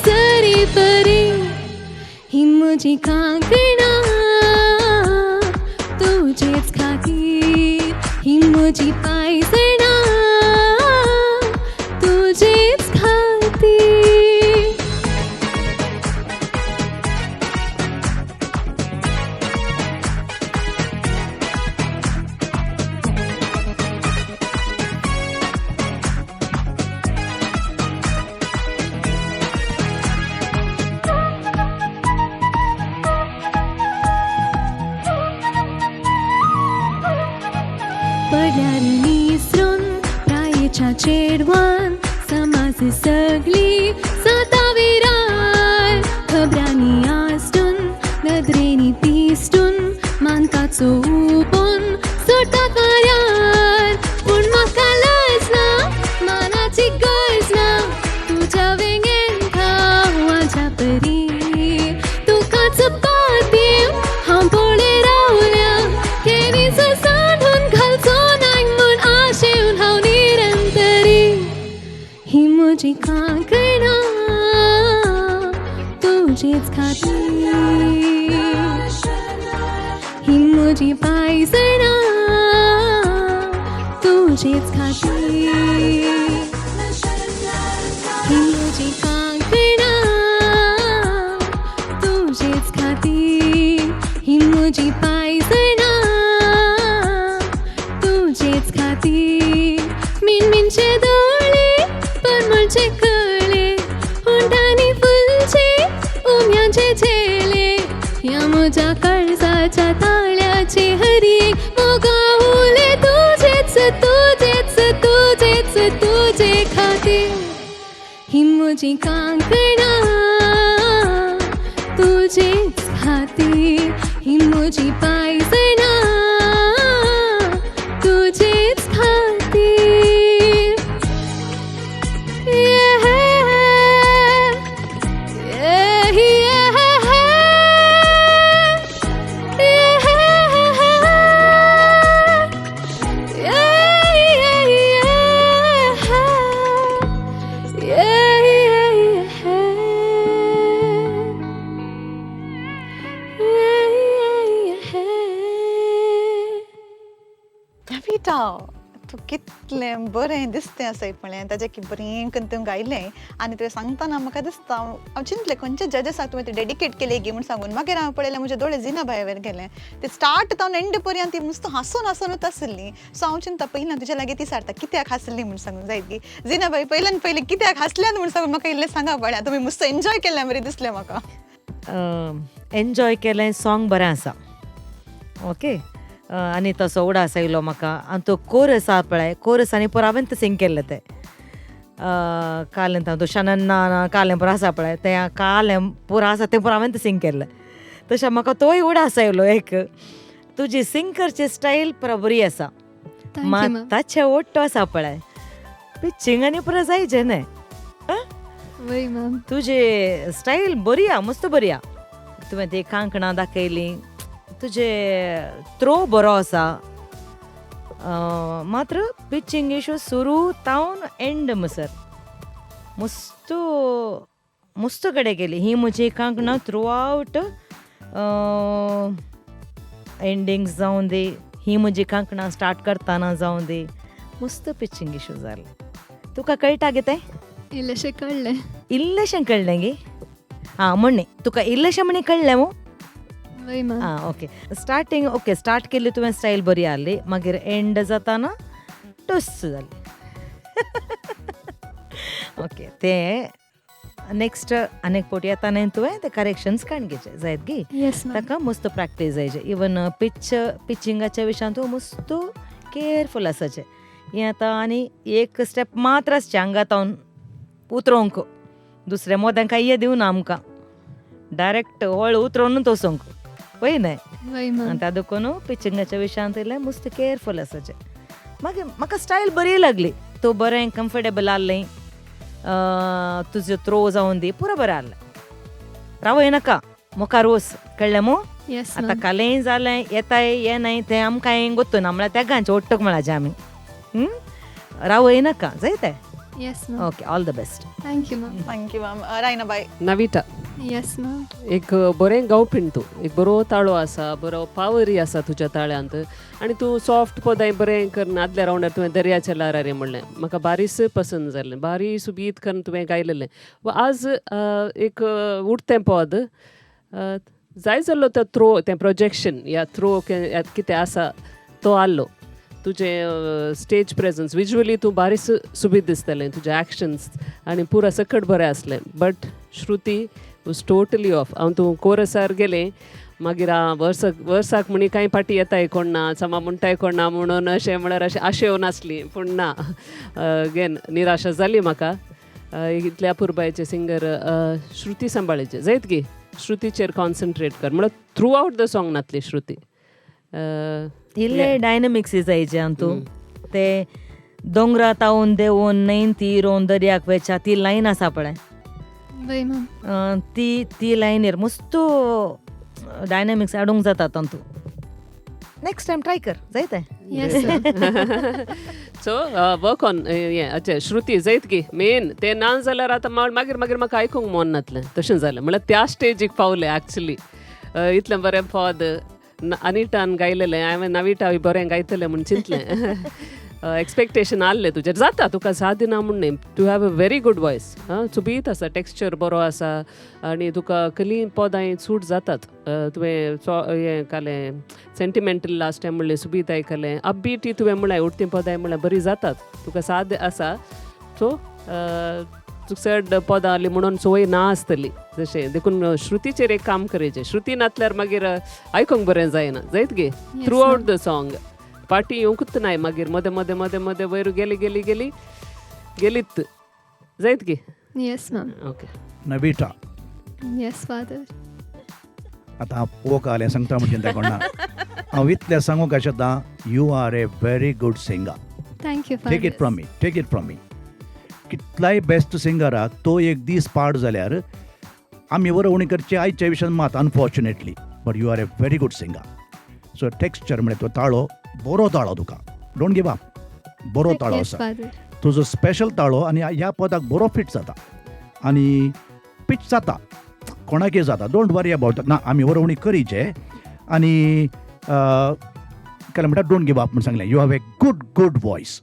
[SPEAKER 8] झरी परी, ही म्हजी कांकणां तुजेच खातीर, ही म्हजी पायजणां तुजेच खातीर. पडल्यार निसरून प्रायेच्या चेडवान, समाज सगळी जाता विरार, खबरांनी आसतून नदरेनी पिस्तून, मानकाचो उपोन सोडटा कार्यार, पूण म्हाका लज ना मानाची गरज ना, तुज्या वेंगेन खावाच्या परी, तुकाच पातीव हांव पळय रावल्या, केवीच सांडून घालचो नाय म्हूण आशेवन हांव निरंतरी, ही म्हजी कांकणां तुजेच खातीर, ही म्हजी पायजणां तुजेच खातीर, ही म्हजी कांकणां तुजेच खातीर, ही म्हजी पायजणां तुजेच खातीर. मिणमिणचे दोळे परमळचे कळे, उंटांनी फुलचे उम्याचे चेले, या म्हज्या काळजाच्या ताळ्याचे हर एक मोगावले तुजेच तुजेच तुजेच तुजे खातीर, ही म्हजी कांकणां तुजेच खातीर, ही म्हजी पायजणां तुजेच खातीर.
[SPEAKER 2] नविता, तू कितलें बरें दिसतें आसा पळय, ताजें की बरें करून तुवें गायलें, आनी तुवें सांगतना म्हाका दिसता हांव चिंतलें खंयच्या जजासाक तुवें तें डेडिकेट केलें गी म्हूण सांगून. मागीर हांव पळयलें म्हजे दोळे जिना बायेर गेले, ते स्टार्ट जावन एंड पर्यंत ती नुस्तं हांसून हांसूनच आसली. सो हांव चिंता पयलीं तुज्या लागीं ती सारता कित्याक हांसली म्हूण सांगून जायत गी. जिना बाई पयल्यान पयलीं कित्याक हांसल्यान म्हूण सांगून म्हाका इल्लें सांगा पळया. तुमी मस्त एन्जॉय केलें बरें दिसलें म्हाका.
[SPEAKER 5] एन्जॉय केलें, सॉंग बरें आसा. ओके, आनी तसो उडास आयलो म्हाका आनी तो कोरस आहा पळय कोरस आनी पुरो हांवें सिंग केल्ले ते कालें तो शनन्ना कालें पुरो आसा पळय तें कालें पुरो आसा तें पुरो हांवें सिंग केल्लें तशें म्हाका तोय उडास आयलो एक तुजी सिंग करची स्टायल पुरो बरी आसा
[SPEAKER 8] Thank you, ma'am.
[SPEAKER 5] माताचें ओट्टो आसा पळय पिच्चींग आनी पुरो जायचें न्हय
[SPEAKER 8] वय मॅम
[SPEAKER 5] तुजी स्टायल बरी आहा मस्त बरी आहा तुवें ती कांकणां दाखयलीं तुजे थ्रो बरो आसा मात्र पिच्चींग इशू सुरू तावन एंड मसर मस्त मस्त कडेन गेली ही म्हजी कांकणां थ्रू आवट एंडिंग्स जावन दी ही म्हजी कांकणां स्टार्ट करतना जावन दी मस्त पिच्चींग इशू जालें तुका कळटा गे तें
[SPEAKER 8] इल्लेशें कळ्ळें
[SPEAKER 5] इल्लेशें कळ्ळें गे आं म्हणणे तुका इल्लेशें म्हणी कळ्ळें मू
[SPEAKER 8] वय मॅम
[SPEAKER 5] आं ओके स्टार्टींग ओके स्टार्ट केली तुवें स्टायल बरी आहली मागीर एंड जाताना टुस जाली ओके तें नेक्स्ट आनीक फावटी येता न्हय तुवें ते करेक्शन्स काडगेचे जायत गे
[SPEAKER 8] येस मॅम
[SPEAKER 5] ताका मस्त प्रॅक्टीस जायचे इवन पिच्चिंगाच्या विशयान तूं मस्त केअरफूल आसाचें हें आतां आनी एक स्टेप मात्र आसचें हांगातावन उतरोवंक दुसऱ्या मोद्यांक काय ये दिवना आमकां डायरेक्ट हळ उतरोवनूच वचोंक पळय न्हय
[SPEAKER 8] वय मॅम
[SPEAKER 5] आनी त्या देखून पिच्चिंगाच्या विशयान इल्लें मस्त केअरफूल आसाचें मागीर म्हाका स्टायल बरी लागली तूं बरें कम्फर्टेबल आहलें तुजो थ्रो जावन दी पुरो बरें आहलें रावय नाका मुखार वच कळ्ळें मू
[SPEAKER 8] येस
[SPEAKER 5] आतां
[SPEAKER 8] मॅम
[SPEAKER 5] कालेंय जालें येताय ये नाय तें आमकां हें गोत्तू ना म्हळ्यार तेगांचें ओट्टोक म्हळ्याचें आमी रावय नाका जायतें
[SPEAKER 8] yes ma'am
[SPEAKER 5] okay all the best
[SPEAKER 8] thank you ma'am
[SPEAKER 2] thank you ma'am Rainabai
[SPEAKER 4] Navita
[SPEAKER 8] yes ma'am
[SPEAKER 4] एक बरें गावपीण तूं एक बरो ताळो आसा बरो पावरी आसा तुज्या ताळ्यांत आनी तूं सॉफ्ट पदाय बरें करना आदल्या रावंडार तुवें दर्याच्या लारारे म्हणलें म्हाका बारीस पसंद जालें बारी सुबीत करून तुवें गायलेलें आज एक उठतें पद जाय जाल्लो तो थ्रो तें प्रोजेक्शन या थ्रो कितें आसा तो आसलो तुजें स्टेज प्रेजन्स विज्युअली तूं बारीस सुबीत दिसतलें तुजे एक्शन्स आनी पुरो सकट बरें आसलें but Shruti was totally off हांव तूं कोरसार गेलें मागीर वर्साक म्हणी कांय पाटी येताय कोण ना समा म्हणटाय कोण ना म्हणून अशें म्हळ्यार अशें आशेव नासली पूण ना अगेन निराशा जाली म्हाका इतल्या पुरबायचे सिंगर श्रुती सांबाळेचे जायत गी श्रुतीचेर कॉन्सन्ट्रेट कर म्हळ्यार थ्रू आवट द सॉंग नातली श्रुती
[SPEAKER 5] इल्ले डायनमिक्स जायचे तूं ते दोंगरा तावून देवून नैन ती रोवन दर्याक वेच्या ती लायन आसा पळय
[SPEAKER 8] वय मॅम
[SPEAKER 5] ती लायनीर मस्त डायनॅमिक्स हाडूंक जाता तातूंत नेक्स्ट टायम ट्राय कर जायतें
[SPEAKER 8] येस
[SPEAKER 4] सो वर्क ऑन हें अच्छा श्रुती जायत गी मेन तें ना जाल्यार आतां मागीर म्हाका आयकूंक मन नातलें तशें जालें म्हळ्यार त्या स्टेजीक पावलें एक्चुली इतलें बरें पद अनिटान गायलेलें हांवें नविता बरें गायतलें म्हूण चिंतलें एक्सपेक्टेशन आहलें तुजेर जाता तुका सादी ना म्हूण न्ही to have a very good voice सुबीत आसा टेक्स्चर बरो आसा आनी तुका कली पदां सूट जातात तुवें हें कालें सेंटिमेंटल लास्ट टायम म्हणलें सुबीत आयकलें अपबीटी तुवें म्हळ्यार उठतीं पदां म्हळ्यार बरी जातात तुका साद आसा सो चड पदां आसलीं म्हणून संवय ना आसतली जशें देखून श्रुतीचेर एक काम करचें श्रुती नातल्यार मागीर आयकूंक बरें जायना जायत गे थ्रू आवट द सॉंग पार्टी येवंकूच नाय मागीर मदें मदें मदें मदें वयर गेलीत जायत गे
[SPEAKER 8] yes ma'am
[SPEAKER 4] okay
[SPEAKER 6] Navita
[SPEAKER 8] yes father
[SPEAKER 6] आतां हांव पोक आलें सांगता म्हणजे तेकोणा हांव इतलें सांगूंक कशें येता you are a very good singer
[SPEAKER 8] thank you
[SPEAKER 6] take it from me कितलाय बेस्ट सिंगराक तो एक दीस पाड जाल्यार आमी वरवणी करची आयच्या विशयान मात unfortunately but you are a very good singer so texture म्हणजे तो ताळो बरो ताळो तुका डोंट गिव अप बरो ताळो
[SPEAKER 8] येस
[SPEAKER 6] आसा
[SPEAKER 8] फादर
[SPEAKER 6] तुजो स्पेशल ताळो आनी ह्या पदाक बरो फिट जाता आनी पिच जाता कोणाकय जाता डोंट वरी अबावट ना आमी वरवणी करीचे आनी केलें म्हणटा डोंट गिव अप म्हूण सांगलें you have a good voice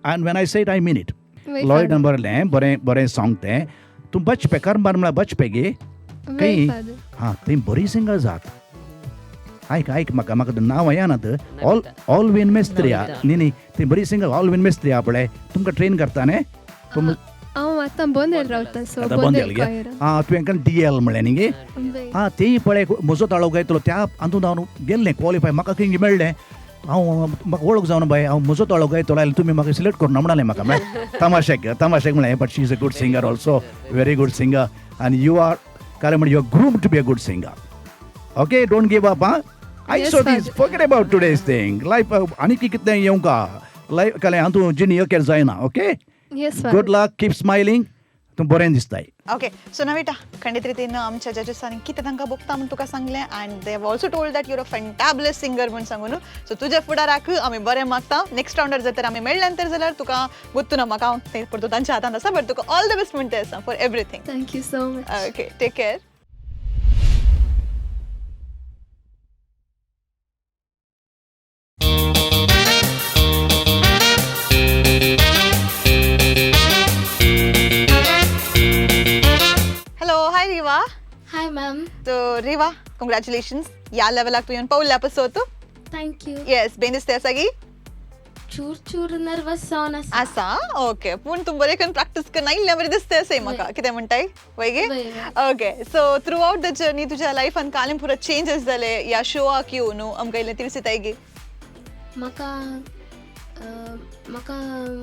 [SPEAKER 6] and when I said I mean it लॉयड बरलें बरें सॉंग तें तूं बचपे करंबार म्हळ्यार बचपे गे
[SPEAKER 8] वय फादर
[SPEAKER 6] हां थंय बरी सिंगर जात आयक म्हाका नांव येनात ऑलविन मेस्त्री न्ही ती बरी सिंगर ऑलविन मेस्त्री आहा पळय तुमकां ट्रेन करता न्ही
[SPEAKER 8] हांव आतां बोंदेल रावता सो
[SPEAKER 6] आतां बोंदेल गे हां तुवें DL म्हणलें न्ही गे हां तेय पळय म्हजो ताळो गायतलो त्या हातूंत हांव गेल्लें क्वॉलिफाय म्हाका खंय मेळ्ळें हांव म्हाका वळख जावन बाय हांव म्हजो तळो गायतलो आयलो तुमी म्हाका सिलेक्ट करना म्हणलें म्हाका म्हळ्यार तमाशेक म्हळें but she is a good singer also very good singer आनी यू आर कारण म्हणजे you are groom to be a good singer okay don't give up ah I so this forget about today's thing life आनी कितें येवंका life काले हांव तूं जिणी अकेर जायना ओके
[SPEAKER 8] Yes,
[SPEAKER 6] गुड लक कीप स्मायलिंग तूं बरें दिसताय
[SPEAKER 2] ओके सो नविता खंडीत रितीन आमच्या जजेसांनी कितें तांकां बघता म्हूण तुका सांगलें and they have also told that your a fantabulous singer म्हूण सांगून सो तुजे फुडाराक आमी बरें मागता नेक्स्ट राउंडर जर तर आमी मेळ्ळ्यानंतर जाल्यार तुका गुत्तू ना म्हाका हांव परतो तांच्या हातांत आसा बट तुका ऑल द बेस्ट म्हणटे आसा for everything
[SPEAKER 8] Thank you so much.
[SPEAKER 2] Okay take care hello hi Riva
[SPEAKER 3] hi ma'am
[SPEAKER 2] so Riva congratulations ह्या लेवलाक तूं येवन पावल्या पसो तूं
[SPEAKER 3] थँक्यू
[SPEAKER 2] येस बेन दिसता सागी
[SPEAKER 3] चूर चूर नर्वस जावन आसा
[SPEAKER 2] आसा ओके पूण तूं बरें करून प्रॅक्टीस करना इल्लें बरें दिसता अशें म्हाका कितें म्हणटाय वैगे okay so throughout the journey तुज्या लायफान कालें पुरो चेंजीस जाले ह्या शोआक येवन आमकां इल्लें तिळसिताय गे
[SPEAKER 3] म्हाका म्हाका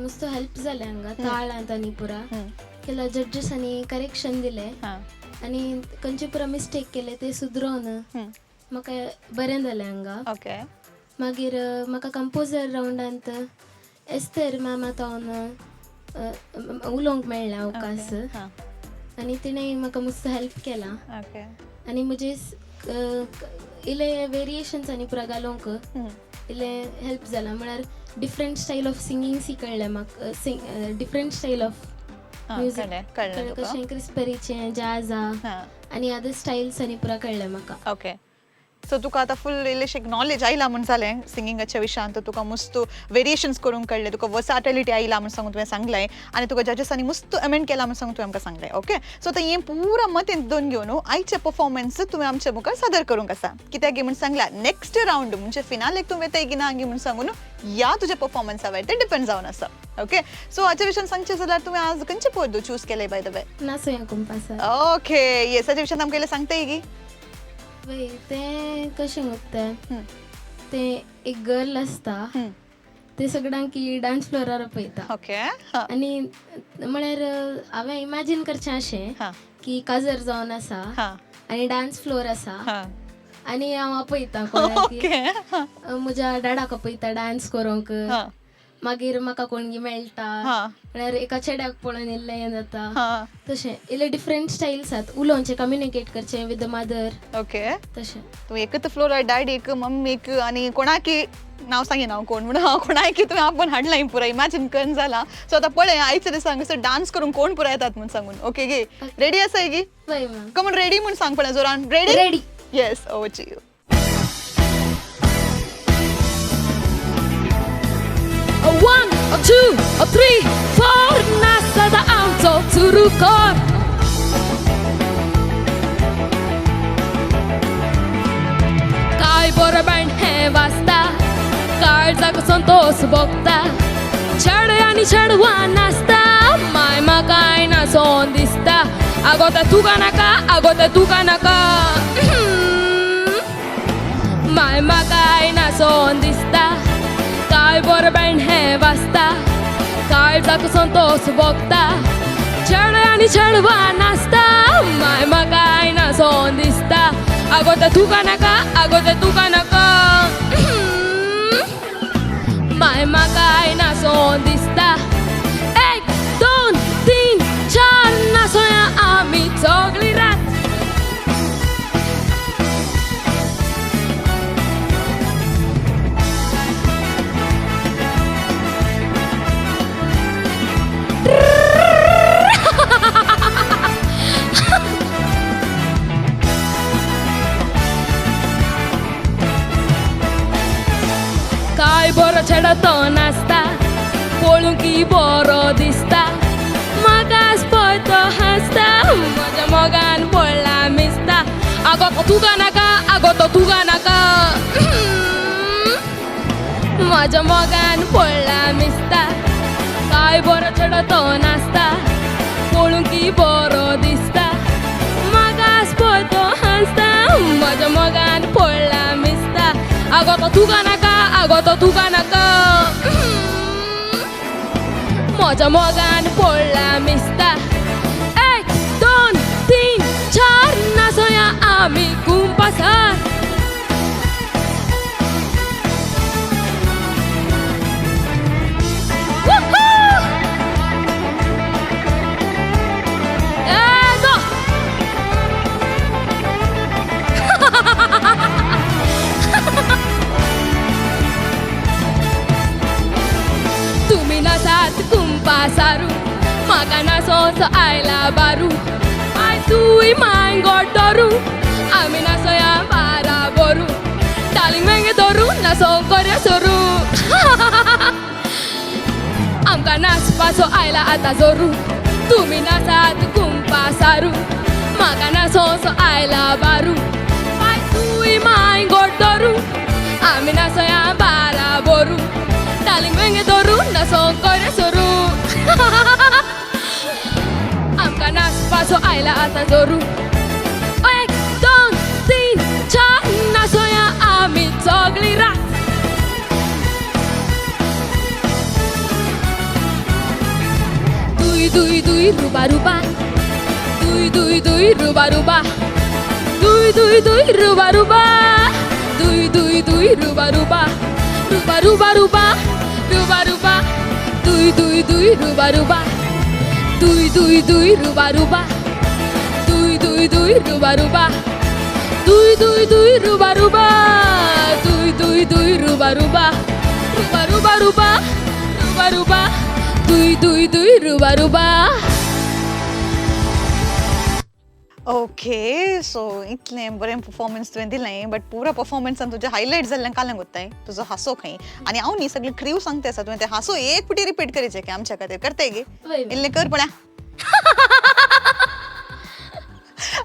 [SPEAKER 3] मस्त हेल्प जालें हांगा ताळांत आनी पुरा केला जड्जसांनी करेक्शन दिलें आनी खंयचे पुरा मिस्टेक केले ते सुदरोवन म्हाका बरें जालें हांगा
[SPEAKER 2] ओके
[SPEAKER 3] मागीर म्हाका कंपोजर रावंडांत एस्तर मॅमातावन उलोवंक मेळ्ळें अवकाश आनी तिणें म्हाका मस्त हेल्प केला
[SPEAKER 2] ओके
[SPEAKER 3] आनी म्हजे इल्ले वेरिएशन्सांनी पुरा घालूंक इल्लें हेल्प जाला म्हळ्यार डिफरंट स्टायल ऑफ सिंगींग कळ्ळें म्हाका डिफरंट स्टायल ऑफ म्युजीक कशें क्रिस्परीचें जॅझा आनी अदर स्टायल्सांनी पुरा कळ्ळें म्हाका
[SPEAKER 2] ओके सो तुका आतां फूल इल्लेशें नॉलेज आयला म्हण जालें सिंगिंगाच्या विशयांत तुका मस्त वेरिएशन्स करूंक कळ्ळे तुका वर्साटिलिटी आयला म्हण सांगून तुवें सांगलें आनी तुका जजेसांनी मस्त अमेंड केला म्हण सांगून तुवें आमकां सांगलें ओके सो आतां हें पुरा मतींत दोन घेवन आयचे परफॉर्मन्स तुवें आमच्या मुखार सादर करूंक आसा कित्याक गे म्हण सांगल्यार नेक्स्ट राउंड म्हणजे फिनालेक तुवें येताय की ना गे म्हण सांगून ह्या तुज्या परफॉर्मन्सा वयर ते डिपेंड जावन आसा ओके सो हाच्या विशयान सांगचें जाल्यार तुवें आज खंयचे पद चूज केले बाय द वे
[SPEAKER 3] नाचोया कुंपासार
[SPEAKER 2] ओके येस हाच्या विशयान आमकां इल्लें सांगताय गी
[SPEAKER 3] वय तें कशें उरता तें एक गर्ल आसता ते सगळ्यांक की डान्स फ्लोरार पळयता
[SPEAKER 2] ओके
[SPEAKER 3] आनी म्हळ्यार हांवें इमॅजीन करचें अशें की काजर जावन आसा आनी डान्स फ्लोर आसा आनी हांव आपयता म्हज्या डॅडाक आपयता डान्स करूंक मागीर म्हाका कोणगी मेळटा म्हळ्यार एका चेड्याक पळोवन इल्लें हें जाता तशें इल्ले डिफरंट स्टायल्स आसात उलोवचें कम्युनिकेट करचें विथ द मदर
[SPEAKER 2] ओके
[SPEAKER 3] तशें
[SPEAKER 2] तूं एकच फ्लोर डॅडीक मम्मीक आनी कोणाकी नांव सांगेन हांव कोण म्हणून हांव कोणाकी तुवें आपण हाडलां पुरा इमॅजीन करून जाला सो आतां पळय आयच्या दिसांक असो डान्स करून कोण पुरा येतात म्हूण सांगून ओके गे रेडी आसा गी
[SPEAKER 3] वय मॅम
[SPEAKER 2] कमन रेडी म्हूण सांग पळय जोरान ready
[SPEAKER 3] ready
[SPEAKER 2] yes over to you
[SPEAKER 9] A 1, a 2, a 3, 4 Nasa da auto turukor Kaj boroban he vasta Karzak santos bokta Chade ani chadwa nasta Mai makai na son dista Agota tukanaka Mai makai na son dista Kaj boroban he vasta Karzak santos bokta Chade ani chadwa nasta Mai makai na son dista Agota tukanaka Mai makai na son dista 1, 2, 3, 4 na soja ami cogli rat Kaj boro चढतो नाचता पळोवंकी बरो दिसता म्हाका पळतो हांसता म्हज्या मोगान पडला मिसता आगो तो तुका नाका म्हज्या मोगान पडला मिसता काय बरो चढतो नाचता पळोवंकी बरो दिसता म्हाका पळतो हांसता म्हज्या मोगान पडला मिसता आगो तो तुका नाका म्हज्या मोगान पडला मिस्ता 1 2 3 4 नाचोया आमी कुंपासार तुम्ही नाचात कुंपासारू म्हाका नाचोच आयला बारू माय तुय माय गोडोरू आमी नाचोया बारा बोरू डालिंग वेंगे धरू नाचो करया सोरू आमकां नाचपाचो आयला आतां जोरू तुम्ही नाचात कुंपासारू म्हाका नाचोच आयला बारू माय तुय माय गोडोरू आमी नाचोया बारा बोरू डालिंग वेंगे धरू नाचो करया सोरू आमकां नाचपाचो आयला आतां जोरू 1 2 3 4 नाचोया आमी सगळी रात दुई दुई दुई रुबा रुबा दुई दुई दुई रुबा रुबा दुई दुई दुई रुबा रुबा दुई दुई दुई रुबा रुबा रुबा रुबा रुबा रुबा रुबा दुई दुई दुई रुबा रुबा दुई दुई दुई रुबा रुबा दुई दुई दुई रुबा रुबा दुई दुई दुई रुबा रुबा दुई दुई दुई रुबा रुबा रुबा रुबा रुबा रुबा रुबा दुई दुई दुई रुबा रुबा
[SPEAKER 2] ओके सो इतलें बरें परफॉर्मन्स तुवें दिलें बट पुरा परफॉर्मन्सान तुजें हायलायट जाल्लें कांय कोत्ताय तुजो हांसो खंय आनी हांव न्ही सगळी क्रिव सांगता आसा तुवें तें हांसो एक पिटी रिपीट करीचें की आमच्या खातीर करताय गे इल्लें कर पळया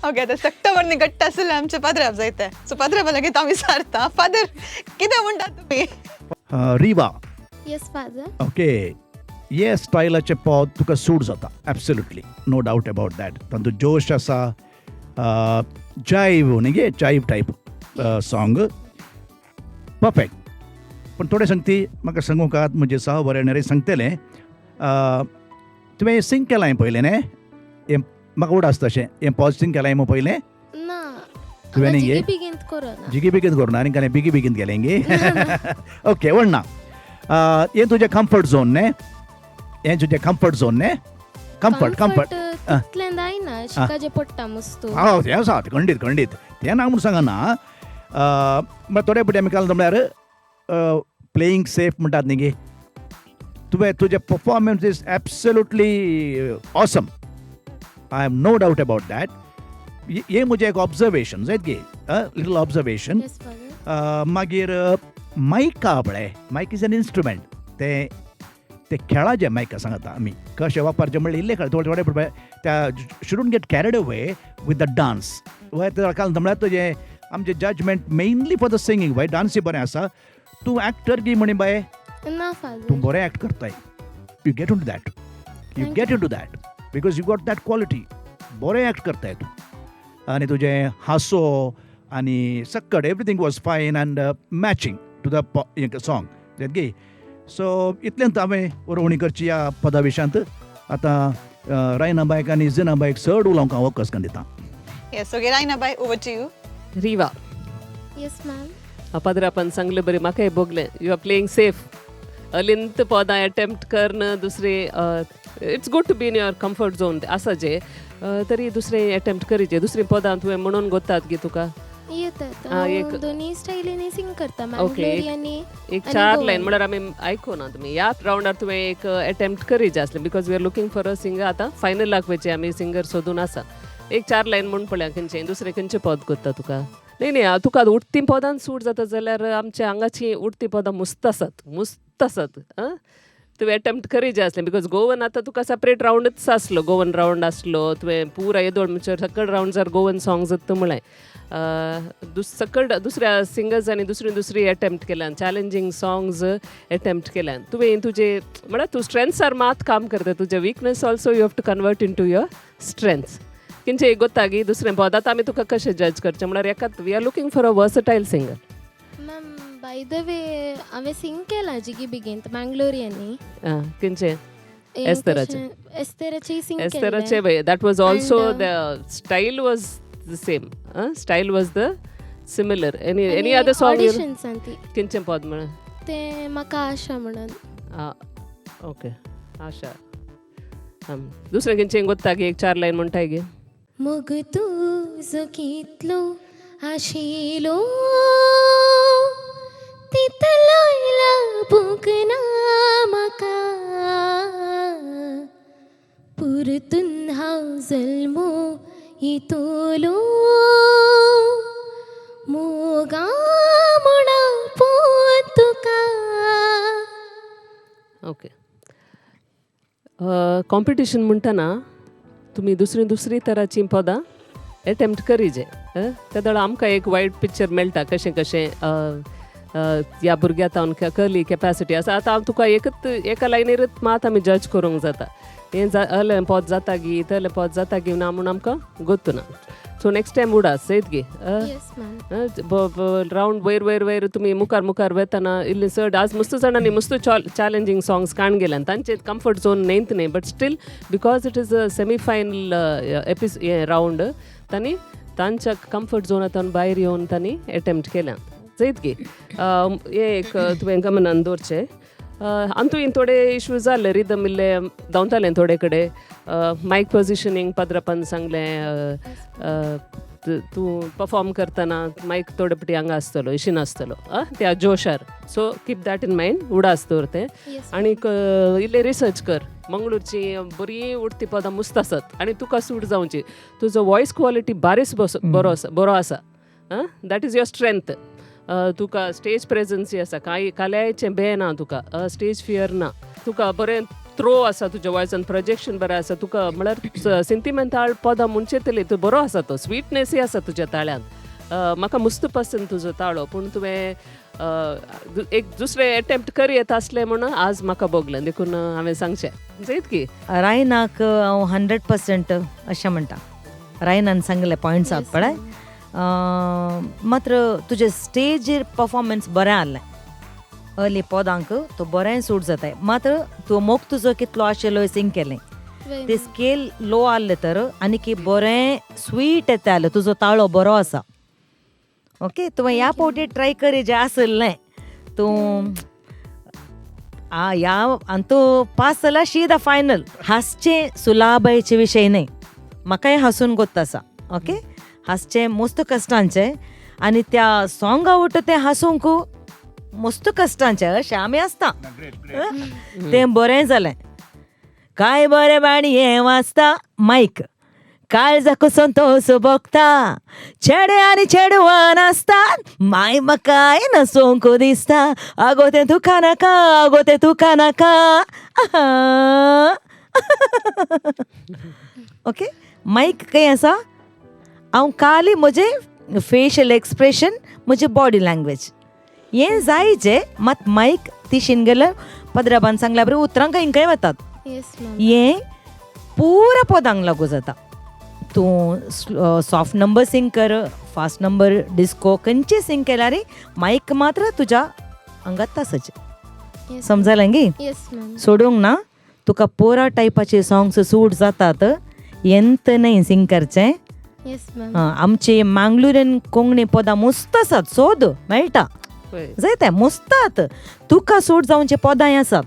[SPEAKER 2] ओके आतां सक्तवर न्ही घट्ट आसलें आमच्या पाद्राब जायते सो पाद्राबा लगेच हांव विचारता फादर कितें म्हणटा तुमी
[SPEAKER 6] रिवा
[SPEAKER 3] येस फादर
[SPEAKER 6] ओके हे स्टायलाचे पद तुका सूट जाता absolutely no doubt about that तातूंत जोश आसा जायव न्ही गे जायव टायप सॉंग परफेक्ट पूण थोडे सांगती म्हाका सांगूंक म्हणजे सह बरें सांगतलें तुवें सिंग केलां हें पयलें न्ही हें म्हाका उड आसता तशें हें पद सिंग केलां मग पयलें
[SPEAKER 3] ना
[SPEAKER 6] तुवें न्ही गे
[SPEAKER 3] बेगीन करोना
[SPEAKER 6] जिगी बेगीन करूना आनी काय बेगी बेगीन गेलें गे ओके वळना हें तुजें कम्फर्ट झोन न्ही हें तुजें कम्फर्ट झोन न्ही कम्फर्ट
[SPEAKER 3] तितलें जायना शिकाचें पडटा मस्त
[SPEAKER 6] हय तें आसा खंडीत खंडीत तें ना म्हूण सांगना म्हळ्यार थोडे पटी आमी काल म्हळ्यार प्लेयींग सेफ म्हणटात न्ही गे तुवें तुजें performance is absolutely awesome I am no doubt about that हे म्हजें एक ऑब्जर्वेशन जायत गे लिटल ऑब्जर्वेशन
[SPEAKER 3] येस फादर
[SPEAKER 6] मागीर मायक आहा पळय मायक इज एन इन्स्ट्रुमेंट ते खेळा जे मायक सांगता आमी कशें वापरचें म्हणल्यार इल्ले खेळ थोडे थोडे त्या shouldn't get carried away with the dance काल म्हणल्यार तुजें आमचें judgement mainly for the singing by dance बरें आसा तूं एक्टर गी म्हणी बाय
[SPEAKER 3] ना फादर
[SPEAKER 6] तूं बरें एक्ट करताय you get into that because you got that quality बरें एक्ट करताय तूं आनी तुजें हांसो आनी सक्कड everything was fine and matching to the song that गे सो इतलेंच हांवें वरवणीकरची ह्या पदा विशयांत आतां रायना बायक आनी जिना बायक चड उलोवंक हांव वखद दितां
[SPEAKER 2] yes okay Raina bai over to you
[SPEAKER 4] Riva
[SPEAKER 3] yes ma'am
[SPEAKER 4] पदरापन सांगलें बरें म्हाकाय भोगलें यू आर प्लेईंग सेफ अलिंत पदां अटेम्प्ट करन दुसरे it's good to be in your comfort zone आसा जे तरी दुसरें अटेम्प्ट करीचे दुसरीं पदां तुवें म्हणून गोतात की तुका
[SPEAKER 3] येतात
[SPEAKER 4] एक-
[SPEAKER 3] दोन्ही स्टायलीनी सिंग करता
[SPEAKER 4] ओके
[SPEAKER 3] मॅंगलोरी आनी
[SPEAKER 4] एक 4 लायन म्हळ्यार आमी आयको ना तुमी ह्या रावंडार तुवें एक अटेम्प्ट करीचे आसलें because we are looking for a singer आतां फायनलाक वयचे आमी सिंगर सोदून आसा एक 4 लायन म्हूण पळया खंयचें दुसरें खंयचें पद करता तुका नाही तुका उठती पदां सूट जाता जाल्यार आमच्या हांगाची उठती पदां मस्त आसात तुवें अटेम्प्ट करीचे आसलें बिकॉज गोवन आतां तुका सेपरेट रावंडच आसलो गोवन रावंड आसलो तुवें पुरा येदोळ म्हणजे सकयल रावंड जर गोवन सॉंग्स जाता म्हळें सकयल दुसऱ्या सिंगर्सांनी दुसरी अटेम्प्ट केल्यान चॅलेंजींग सॉंग्स अटेम्प्ट केल्यान तुवें तुजे म्हळ्यार तूं स्ट्रेंथ्सार मात काम करता तुजे weakness also you have to convert into your strengths खंयचे गोत्ता गी दुसरें पद आतां आमी तुका कशें जज करचें म्हळ्यार एकाच we are looking for a versatile singer
[SPEAKER 3] ma'am by the way हांवें सिंग केलां जिगी बेगीन मँगलोरियांनी
[SPEAKER 4] खंयचे एस्तराचे
[SPEAKER 3] एस्तेराचेय सिंग
[SPEAKER 4] एस्तराचे वय that was also the style was the same style was the similar any other song
[SPEAKER 3] ऑडिशन्सान ती
[SPEAKER 4] खंयचे पद म्हणून
[SPEAKER 3] ते म्हाका आशा म्हणून
[SPEAKER 4] ओके आशा दुसरें खंयचे गोत्ता गे एक 4 लायन म्हणटाय गे
[SPEAKER 3] मोग तुजो कितलो आशिलो तितलायला बुकना म्हाका परतून हांव जल्मो येतलो मोगा म्हणा पोत तुका.
[SPEAKER 4] ओके कॉम्पिटिशन म्हणटना तुमी दुसरी तरांची पदां एटेम्प्ट करीजे तेदळ आमकां एक वायट पिक्चर मेळटा कशें ह्या भुरग्या तावन कसली कॅपॅसिटी आसा. आतां हांव तुका एका लायनीरच मात आमी जज करूंक जाता हें अलें पद जाता गी तलें पद जाता गी ना म्हूण आमकां गोत्तू ना. सो नेक्स्ट टायम उडा सयत गे रावंड वयर तुमी मुखार वेतना इल्लें चड आज मस्त जाणांनी मस्त चॅलेंजींग सॉंग्स काण गेल्यान तांचे कम्फर्ट झोन नेंत न्ही but still because it is a semi final round तांणी तांच्या कम्फर्ट झोनांतल्यान भायर येवन तांणी एटेम्प्ट केल्या जैत गे एक तुवें गमनान दवरचें. अंतूय थोडे इश्यूज जाल्ले रिदम इल्ले धांवताले थोडे कडेन मायक पोजिशनींग पद्रपान सांगलें तूं परफॉर्म करतना मायक थोडे पटी हांगा आसतलो इशीन आसतलो त्या जोशार. So keep that in mind उडास दवर तें आनीक इल्लें रिसर्च कर. मंगळूरची बरी उडती पदां मस्त आसात आनी तुका सूट जावची. तुजो वॉयस क्वॉलिटी बरो आसा दॅट इज युअर स्ट्रेंथ. तुका स्टेज प्रेजन्सी आसा काल्याचें भंय ना तुका स्टेज फियर ना तुका बरें थ्रो आसा तुज्या वॉयसान प्रोजेक्शन बरें आसा तुका म्हळ्यार सेंटिमेंटाल पदां म्हणचे तूं बरो आसा तो स्वीटनेसय आसा तुज्या ताळ्यान. म्हाका मस्त पसंद तुजो ताळो पूण तुवें एक दुसरें एटेम्प्ट करी येता आसलें म्हणून आज म्हाका भोगलें देखून हांवें सांगचें जैत की
[SPEAKER 5] रायनाक हांव 100% अशें म्हणटा. रायनान सांगले पॉयंट्स आहात पळय मात्र तुजे स्टेजीर परफॉर्मन्स बरें आहलें अर्ली पदांक तो बरें सूट जाताय. मात्र तूं मोग तुजो कितलो आशिल्लो सिंग केलें ते स्केल लो आहले तर आनी बरें स्वीट येता आहलें तुजो ताळो बरो आसा. ओके तुवें ह्या फावटी ट्राय करी जें आसलें तूं आनी तूं पास जाला शी द फायनल. हासचें सुलाबायचे विशय न्ही म्हाकाय हांसून गोत्त आसा. ओके हासचें मस्त कश्टांचें आनी त्या सॉंगा उठ तें हांसूंक मस्त कश्टांचें अशें आमी आसता तें बरें जालें. काय बरें बाणी हें वाचता मायक काळजाक संतोष भोगता चेडे आनी चेडवान आसतात माय म्हाकाय नसोंक दिसता आगो तें तुका नाका ओके मायक खंय आसा हांव खाली म्हजें फेशियल एक्सप्रेशन म्हजें बॉडी लँग्वेज हें जायचें मात मायक ती शिनगेले पद्रबान सांगल्या बरें उतरांक हिंकाय वतात हें पुरा पदांक लागू जाता. तूं सॉफ्ट नंबर सिंग कर फास्ट नंबर डिस्को खंयचे सिंग केल्यार मायक मात्र तुज्या अंगात तासचे समजलें गी सोडूंक ना. तुका पुरा टायपाचे सॉंग्स सूट जातात एंत न्हय सिंग करचें. आमचे मँगलोरियन कोंकणी पदां मस्त आसात सोद मेळटा जायते मस्त आसात तुका सूट जावचे पदांय आसात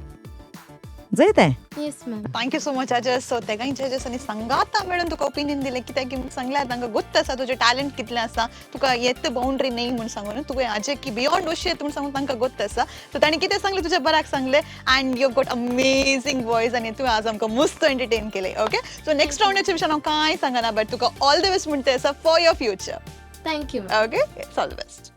[SPEAKER 5] जायते.
[SPEAKER 2] थँक्यू सो मच जजेस. सो तेगाय जजेसांनी सांगाता मेळून तुका ओपिनियन दिलें कित्याक की सांगल्यार तांकां गोत्त आसा तुजें टॅलंट कितलें आसा तुका येत बाउंड्री न्ही म्हूण सांगून तुवें हाजे की बियॉन्ड अशें येत म्हूण सांगून तांकां गोत्त आसा. सो तांणी कितें सांगलें तुज्या बऱ्याक सांगलें and you got amazing voice आनी तुवें आज आमकां मस्त एंटरटेन केलें. ओके सो नेक्स्ट राउंडाच्या विशयान हांव कांय सांगना बट तुका ऑल द बेस्ट म्हणटा आसा for your future.
[SPEAKER 3] Thank you.
[SPEAKER 2] Okay all the best.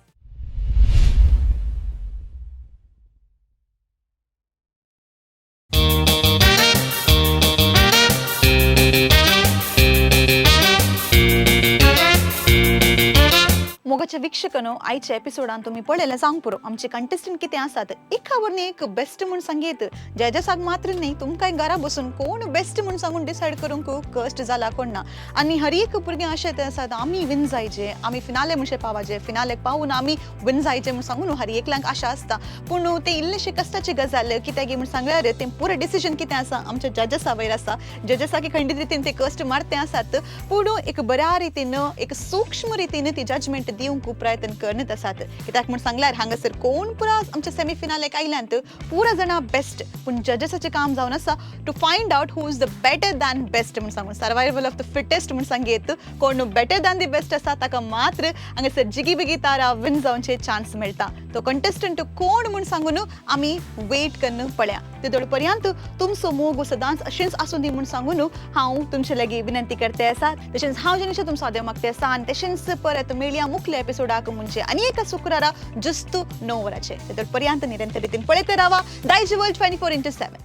[SPEAKER 2] मोगाच्या प्रियाचे वीक्षकांनो, आयच्या एपिसोडान तुम्ही पळयलें जावंक पुरो आमचे कंटेस्टंट कितें आसात एका वरनी एक बेस्ट म्हूण सांगीत जजासाक मात्र न्ही तुमकां घरा बसून कोण बेस्ट म्हूण सांगून डिसायड करूंक कश्ट जाला कोण ना. आनी हर एक भुरगें अशें ते आसात आमी विन जायचे, आमी फिनाले म्हणचे पावचे, फिनालेक पावून आमी विन जायचे म्हूण सांगून हर एकल्यांक आशा आसता. पूण ते इल्लेशे कश्टाची गजाल कित्याक म्हूण सांगल्यार तें पुरें डिसिजन कितें आसा आमच्या जजसा वयर आसा. जजसाक खंडीत रितीन ते कश्ट मारते आसात पूण एक बऱ्या रितीन एक सूक्ष्म रितीन ती जजमेंट दिवंक प्रयत्न करत आसात. कित्याक म्हूण सांगल्यार हांगासर कोण पुरा आमच्या सेमीफिनालेक आयल्यांत पुरा जाणां बेस्ट पूण जजसाचें काम जावन आसा to find out who is the better than best म्हूण सांगून सर्वायवल ऑफ द फिटेस्ट म्हूण सांगीत कोण बेटर दॅन दी बेस्ट आसा ताका मात्र हांगासर जिगी बिगी तारा विन जावचे चान्स मेळटा. तो कंटेस्टंट कोण म्हूण सांगून आमी वेट करून पळया. तितून पर्यंत तुमचो मोग सदांच अशेंच आसूं दी म्हूण सांगून हांव तुमचे लागीं विनंती करते आसा. तशेंच हांव जेन्ना तुमचो आदेव मागते आसा आनी तशेंच परत मेळया मुखल्या एपिसोडाक म्हणजे आनी एका शुक्रारा जस्ट 9 वरांचेर. तितून पर्यंत निरंतर रितीन पळयत रावा दायज वर्ल्ड 24/7.